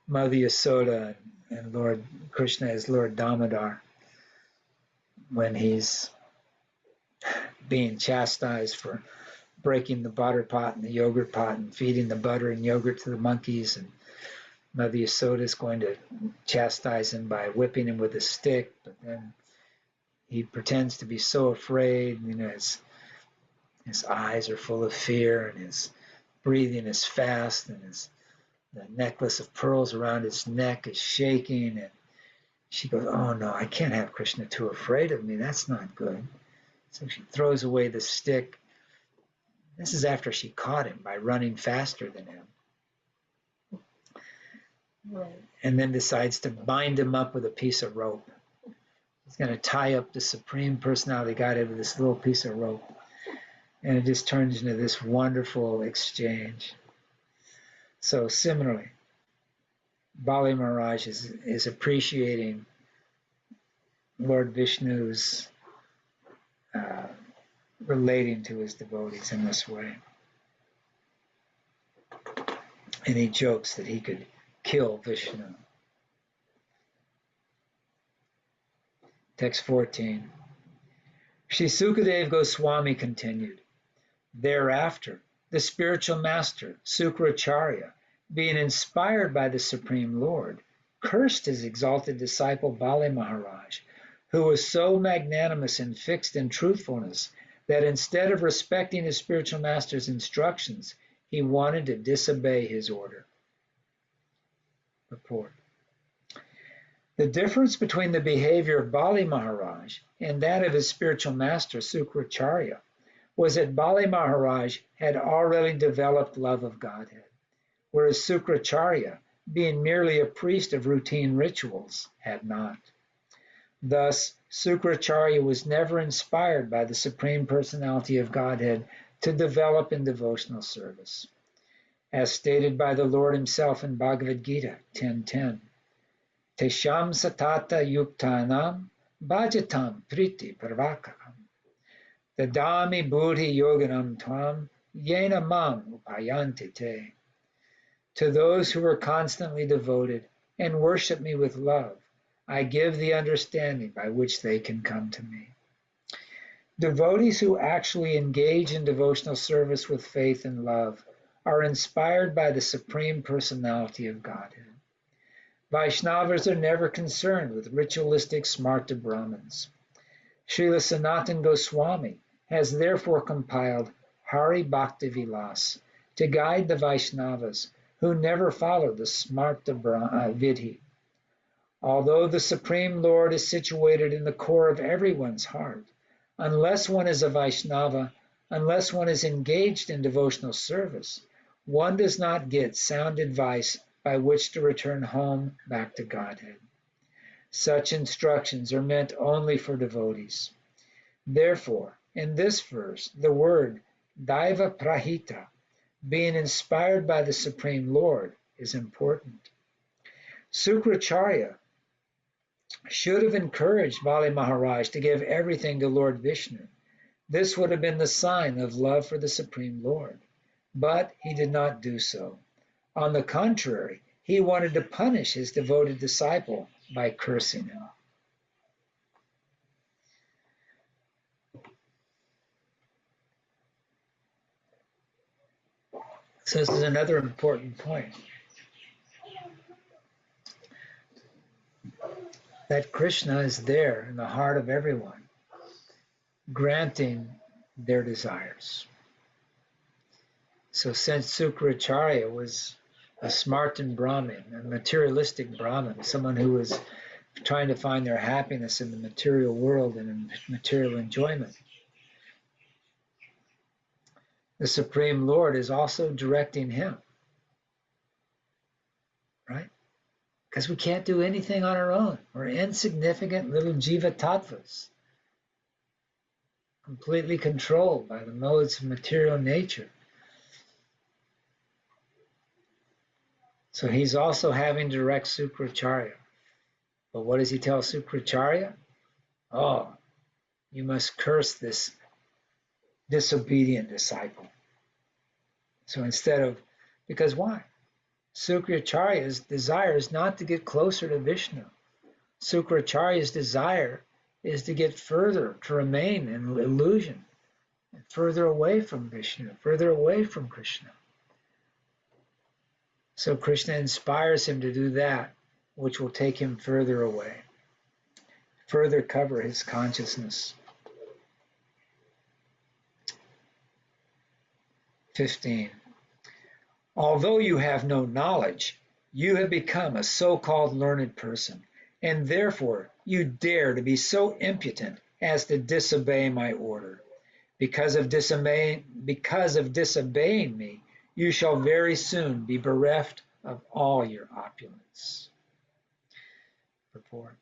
Mother Yasoda and Lord Krishna as Lord Damodar when he's being chastised for breaking the butter pot and the yogurt pot and feeding the butter and yogurt to the monkeys, and Mother Yasoda is going to chastise him by whipping him with a stick, but then he pretends to be so afraid, his eyes are full of fear and his breathing is fast and the necklace of pearls around his neck is shaking, and she goes, "Oh no, I can't have Krishna too afraid of me. That's not good." So she throws away the stick. This is after she caught him by running faster than him. Right. And then decides to bind him up with a piece of rope. He's going to tie up the Supreme Personality Godhead with this little piece of rope. And it just turns into this wonderful exchange. So similarly, Bali Mahārāja is appreciating Lord Vishnu's relating to his devotees in this way. And he jokes that he could kill Vishnu. Text 14. Sri Sukadeva Goswami continued, thereafter, the spiritual master, Sukracharya, being inspired by the Supreme Lord, cursed his exalted disciple Bali Mahārāja, who was so magnanimous and fixed in truthfulness that instead of respecting his spiritual master's instructions, he wanted to disobey his order. Report. The difference between the behavior of Bali Mahārāja and that of his spiritual master, Sukracharya, was that Bali Mahārāja had already developed love of Godhead, whereas Sukracharya, being merely a priest of routine rituals, had not. Thus, Sukracharya was never inspired by the Supreme Personality of Godhead to develop in devotional service. As stated by the Lord himself in Bhagavad Gita 10:10, Tesham satata yuktanam bhajatam priti parvakam dadami buddhi yoganam tvam yena mam upayante te. To those who are constantly devoted and worship me with love, I give the understanding by which they can come to me. Devotees who actually engage in devotional service with faith and love are inspired by the Supreme Personality of Godhead. Vaishnavas are never concerned with ritualistic smarta Brahmins. Srila Sanatana Goswami has therefore compiled Hari Bhakti Vilas to guide the Vaishnavas who never follow the smarta vidhi. Although the Supreme Lord is situated in the core of everyone's heart, unless one is a Vaishnava, unless one is engaged in devotional service, one does not get sound advice by which to return home back to Godhead. Such instructions are meant only for devotees. Therefore, in this verse, the word Daiva Prahita, being inspired by the Supreme Lord, is important. Sukracharya should have encouraged Bali Mahārāja to give everything to Lord Vishnu. This would have been the sign of love for the Supreme Lord. But he did not do so. On the contrary, he wanted to punish his devoted disciple by cursing him. So this is another important point. That Krishna is there in the heart of everyone, granting their desires. So since Sukracharya was a smartan Brahmin, a materialistic Brahmin, someone who was trying to find their happiness in the material world and in material enjoyment, the Supreme Lord is also directing him, right? Because we can't do anything on our own. We're insignificant little Jiva tattvas, completely controlled by the modes of material nature. So he's also having to direct Sukracharya. But what does he tell Sukracharya? Oh, you must curse this disobedient disciple. So instead of, because why? Sukracharya's desire is not to get closer to Vishnu. Sukracharya's desire is to get further, to remain in illusion, further away from Vishnu, further away from Krishna. So Krishna inspires him to do that, which will take him further away, further cover his consciousness. 15. Although you have no knowledge, you have become a so-called learned person, and therefore you dare to be so impudent as to disobey my order. Because of disobeying me, you shall very soon be bereft of all your opulence. Purport.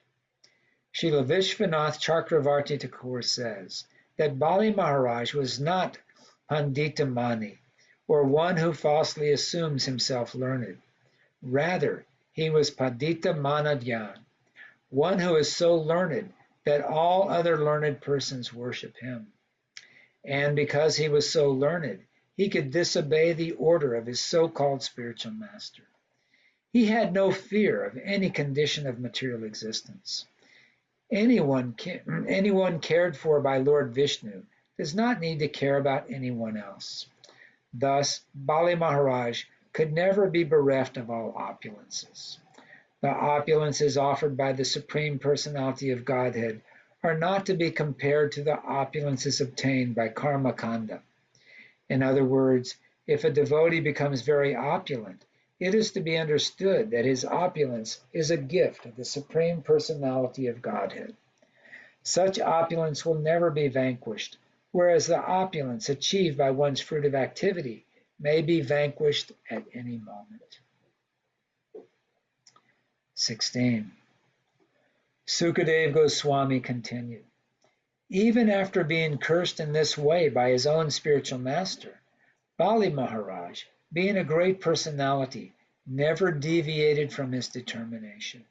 Srila Vishwanath Chakravarti Thakur says that Bali Mahārāja was not Pandita Mani, or one who falsely assumes himself learned. Rather, he was Pandita Manadyan, one who is so learned that all other learned persons worship him. And because he was so learned, he could disobey the order of his so-called spiritual master. He had no fear of any condition of material existence. Anyone cared for by Lord Vishnu does not need to care about anyone else. Thus, Bali Mahārāja could never be bereft of all opulences. The opulences offered by the Supreme Personality of Godhead are not to be compared to the opulences obtained by Karma Kanda. In other words, if a devotee becomes very opulent, it is to be understood that his opulence is a gift of the Supreme Personality of Godhead. Such opulence will never be vanquished, whereas the opulence achieved by one's fruitive activity may be vanquished at any moment. 16. Sukadeva Goswami continued, even after being cursed in this way by his own spiritual master, Bali Mahārāja, being a great personality, never deviated from his determination.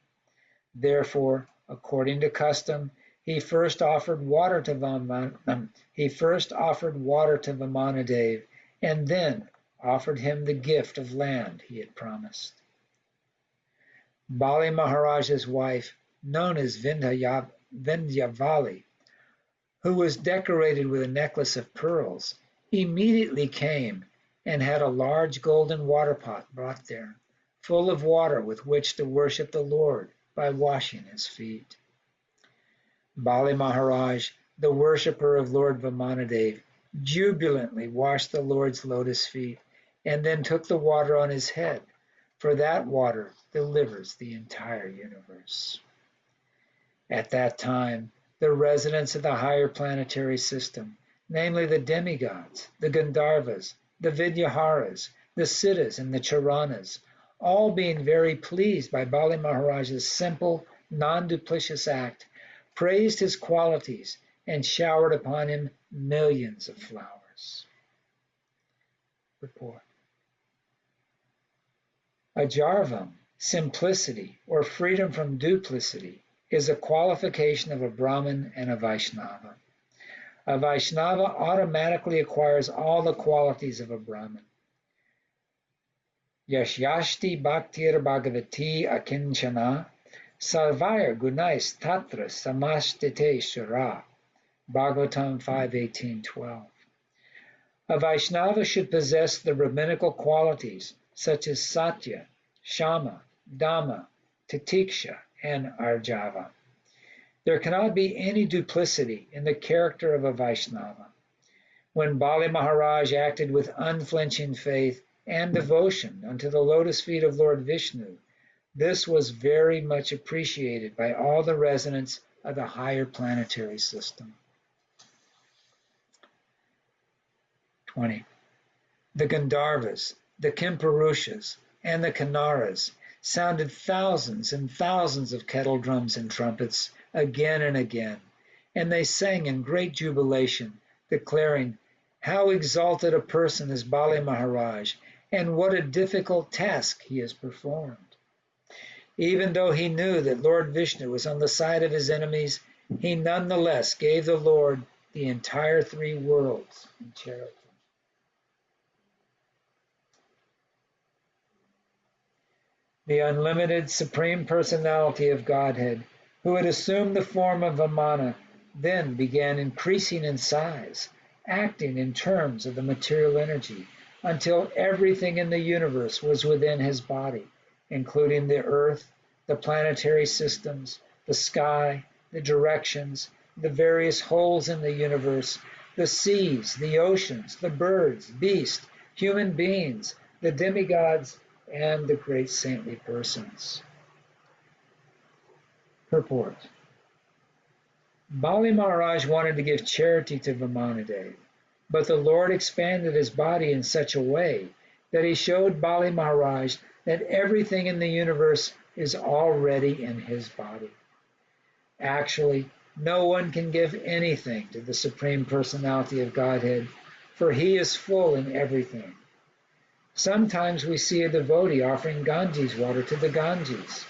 Therefore, according to custom, he first offered water to Vamanadev, and then offered him the gift of land he had promised. Bali Mahārāja's wife, known as Vindhyavali, who was decorated with a necklace of pearls, immediately came and had a large golden water pot brought there, full of water with which to worship the Lord by washing his feet. Bali Mahārāja, the worshipper of Lord Vamanadev, jubilantly washed the Lord's lotus feet and then took the water on his head, for that water delivers the entire universe. At that time, the residents of the higher planetary system, namely the demigods, the Gandharvas, the Vidyaharas, the Siddhas, and the Charanas, all being very pleased by Bali Mahārāja's simple, non-duplicitous act, praised his qualities and showered upon him millions of flowers. Report. Ajarvam, simplicity, or freedom from duplicity, is a qualification of a Brahmin and a Vaishnava. A Vaishnava automatically acquires all the qualities of a Brahmin. Yashyashti bhaktir bhagavati akinchana sarvaya gunais tatra samastite shara. Bhagavatam 5:18-12. A Vaishnava should possess the rabbinical qualities such as satya, shama, dhamma, titiksha, and arjava. There cannot be any duplicity in the character of a Vaishnava. When Bali Mahārāja acted with unflinching faith and devotion unto the lotus feet of Lord Vishnu, this was very much appreciated by all the residents of the higher planetary system. 20. The Gandharvas, the Kimpurushas, and the Kinnaras sounded thousands and thousands of kettle drums and trumpets again and again, and they sang in great jubilation, declaring, "How exalted a person is Bali Mahārāja, and what a difficult task he has performed." Even though he knew that Lord Vishnu was on the side of his enemies, he nonetheless gave the Lord the entire three worlds in charity. The unlimited Supreme Personality of Godhead, who had assumed the form of Vamana, then began increasing in size, acting in terms of the material energy, until everything in the universe was within his body, including the earth, the planetary systems, the sky, the directions, the various holes in the universe, the seas, the oceans, the birds, beasts, human beings, the demigods, and the great saintly persons. Purport. Bali Mahārāja wanted to give charity to Vamanadev, but the Lord expanded his body in such a way that he showed Bali Mahārāja that everything in the universe is already in his body. Actually, no one can give anything to the Supreme Personality of Godhead, for he is full in everything. Sometimes we see a devotee offering Ganges water to the Ganges.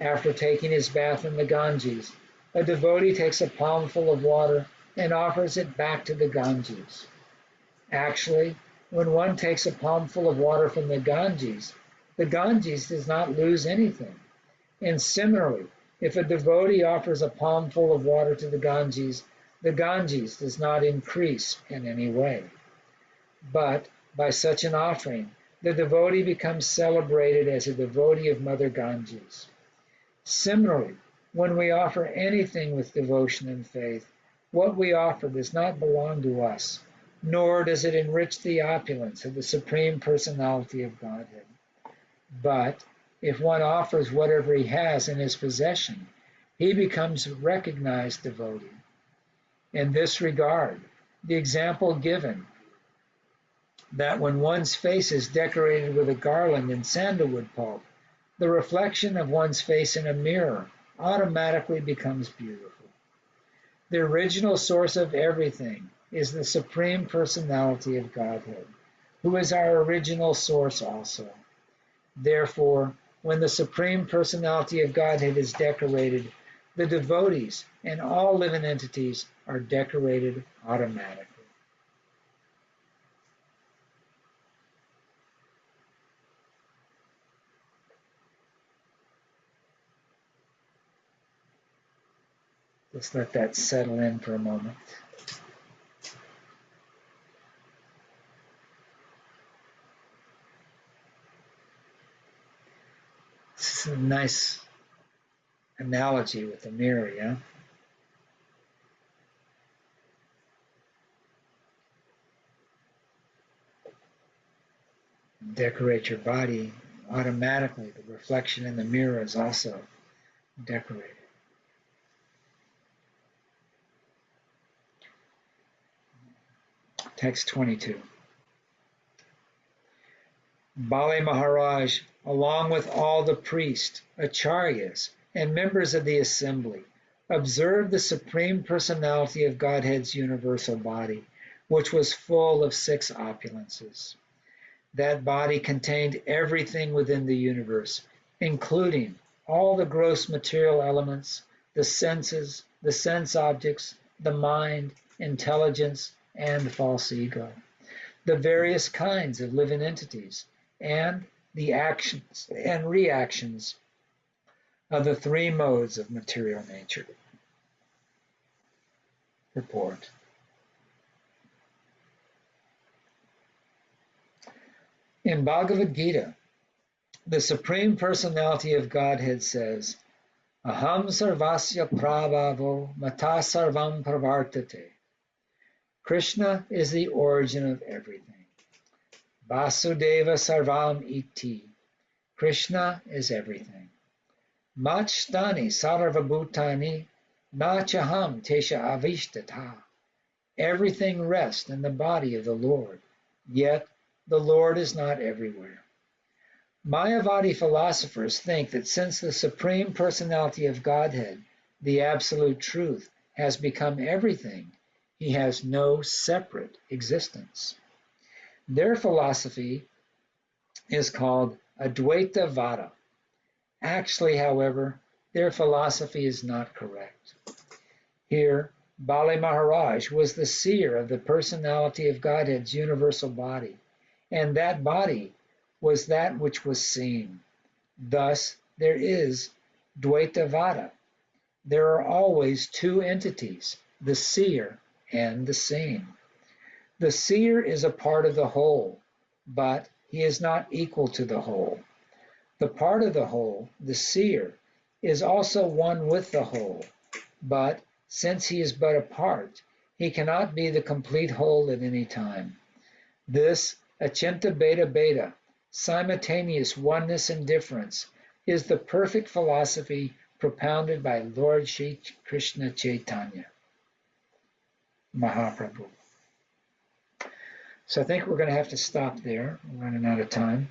After taking his bath in the Ganges, a devotee takes a palmful of water and offers it back to the Ganges. Actually, when one takes a palmful of water from the Ganges does not lose anything. And similarly, If a devotee offers a palmful of water to the Ganges does not increase in any way. But by such an offering, the devotee becomes celebrated as a devotee of Mother Ganges. Similarly, when we offer anything with devotion and faith, what we offer does not belong to us, nor does it enrich the opulence of the Supreme Personality of Godhead. But if one offers whatever he has in his possession, he becomes a recognized devotee. In this regard, the example given that when one's face is decorated with a garland in sandalwood pulp, the reflection of one's face in a mirror automatically becomes beautiful. The original source of everything is the Supreme Personality of Godhead, who is our original source also. Therefore, when the Supreme Personality of Godhead is decorated, the devotees and all living entities are decorated automatically. Just let that settle in for a moment. This is a nice analogy with the mirror, yeah? Decorate your body automatically. The reflection in the mirror is also decorated. Text 22. Bali Mahārāja, along with all the priests, acharyas, and members of the assembly, observed the Supreme Personality of Godhead's universal body, which was full of 6 opulences. That body contained everything within the universe, including all the gross material elements, the senses, the sense objects, the mind, intelligence, and false ego, the various kinds of living entities, and the actions and reactions of the 3 modes of material nature. Purport. In Bhagavad Gita, the Supreme Personality of Godhead says, Aham sarvasya prabhavo mata sarvam pravartate. Krishna is the origin of everything. Vasudeva sarvam iti. Krishna is everything. Machstani sarvabhutani nachaham tesha avishtata. Everything rests in the body of the Lord, yet the Lord is not everywhere. Mayavadi philosophers think that since the Supreme Personality of Godhead, the Absolute Truth, has become everything, he has no separate existence. Their philosophy is called Advaita Vada. Actually, however, their philosophy is not correct. Here, Bali Mahārāja was the seer of the Personality of Godhead's universal body, and that body was that which was seen. Thus, there is Dvaita Vada. There are always 2 entities, the seer and the seen. The seer is a part of the whole, but he is not equal to the whole. The part of the whole, the seer, is also one with the whole, but since he is but a part, he cannot be the complete whole at any time. This Achinta Beta Beta, simultaneous oneness and difference, is the perfect philosophy propounded by Lord Sri Krishna Chaitanya Mahaprabhu. So I think we're going to have to stop there. We're running out of time.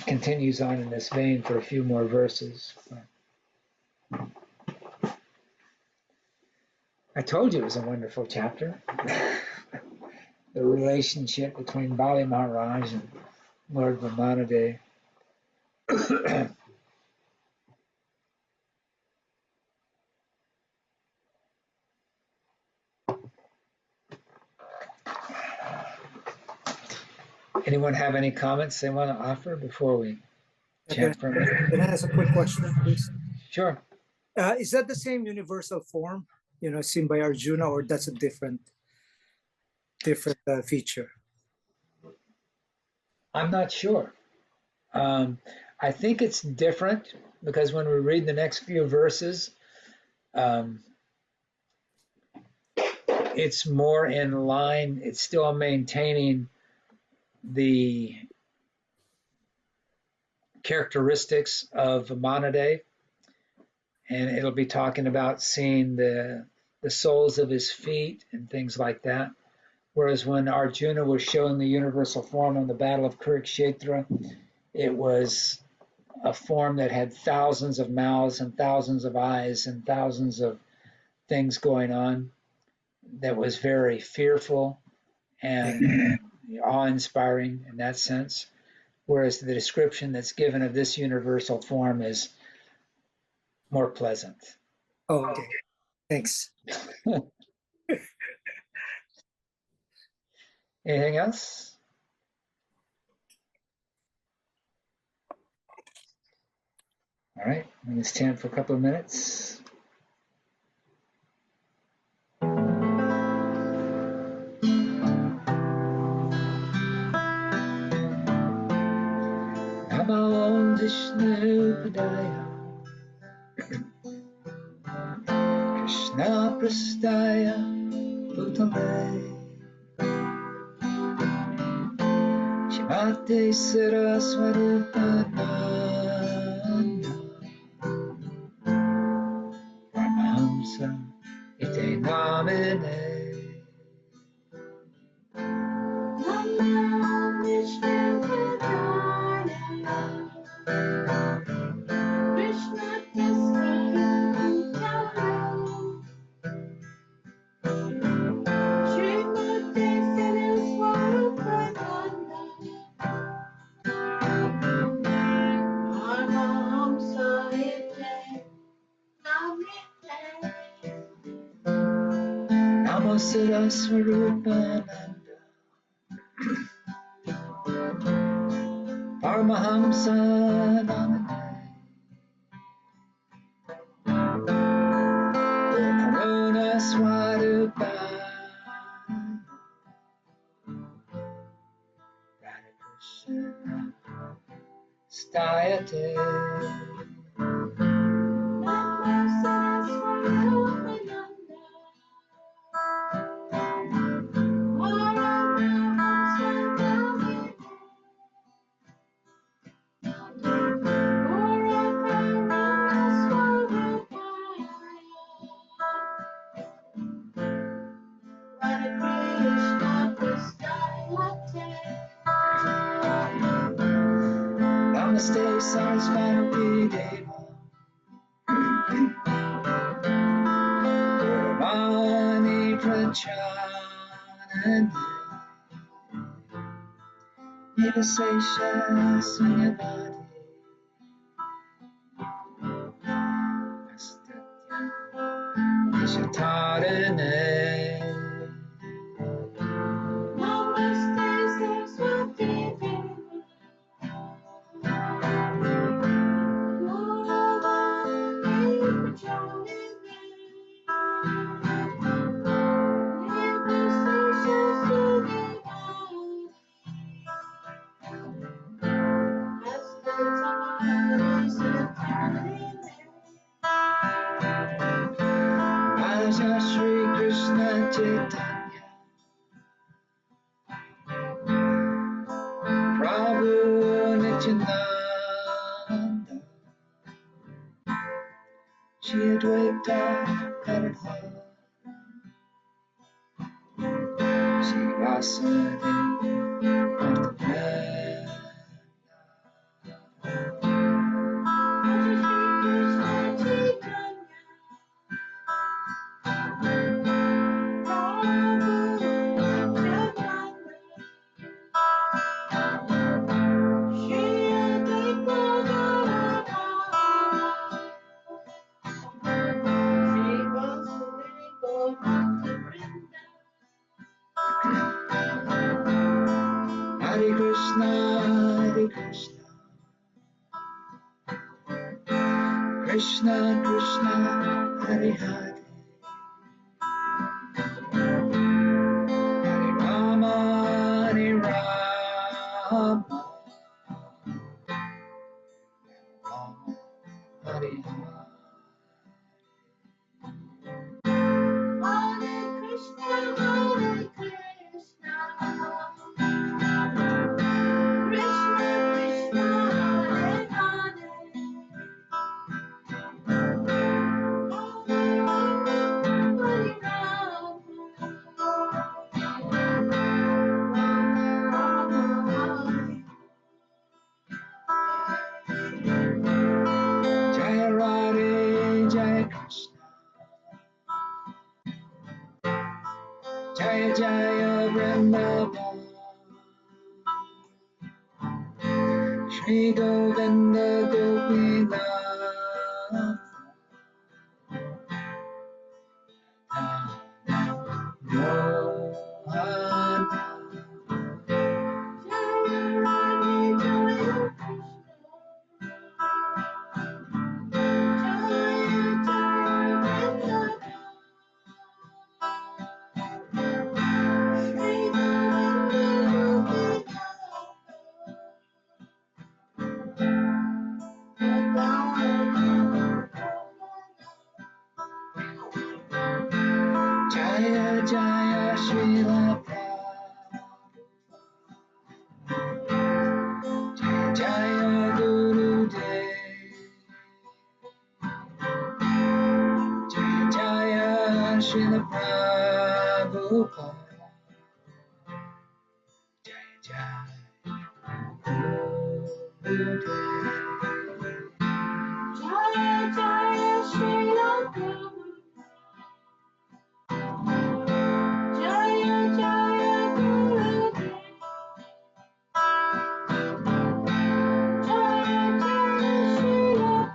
Continues on in this vein for a few more verses. I told you it was a wonderful chapter. The relationship between Bali Mahārāja and Lord Brahmanade. Anyone have any comments they want to offer before we chant for a minute? Can I ask a quick question, please? Sure. Is that the same universal form, seen by Arjuna, or that's a different feature? I'm not sure. I think it's different because when we read the next few verses, it's more in line. It's still maintaining the characteristics of Mahārāja, and it'll be talking about seeing the soles of his feet and things like that. Whereas when Arjuna was showing the universal form on the Battle of Kurukshetra, it was a form that had thousands of mouths and thousands of eyes and thousands of things going on, that was very fearful and awe-inspiring in that sense. Whereas the description that's given of this universal form is more pleasant. Oh, okay. Thanks. Anything else? All right, let's chant for a couple of minutes. Namo Vishnu Padaya Krishna Prastaya Bhutale Shrimate Saraswati Paramahamsa Ite Namine Namo Vishnu Padaya Krishna Prastaya Shrimate Namasara Swarupananda Paramahamsa Namine Karuna Swarupaya Radha Krishna Stayate Namaste Sarasvati Deva Gurvani Prachanande Nivasesha Sunyavadi Astatya Nishatarane Namaste Saraswati Deva Raja Shri Krishna Chaitanya Prabhu Nityananda Shri Advaita Gadadhara Shri Vasudeva Krishna Krishna Hare Hare Hare Rama Hare Rama Hare Hare Krishna, Hare Krishna, Krishna Krishna, Hare Hare, Hare Rama, Hare Jaya Radhe Jaya Krishna Jaya Jaya Vrindavan Shri Govinda Govinda Mohan Jaya Jaya Śrīmad Bhāgavatam Jaya Jaya Guru Dev Jaya Jaya Śrīmad Bhāgavatam Jaya Jaya Guru Dev Jaya Jaya Śrīmad Jaya Jaya Gurudev Jaya Jaya Śrīmad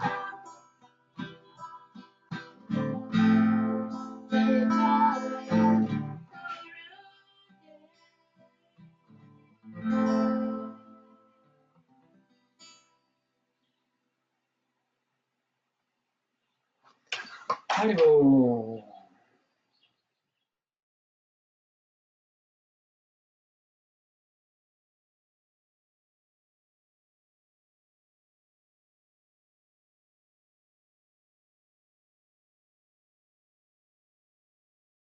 Jaya Jaya Haribo.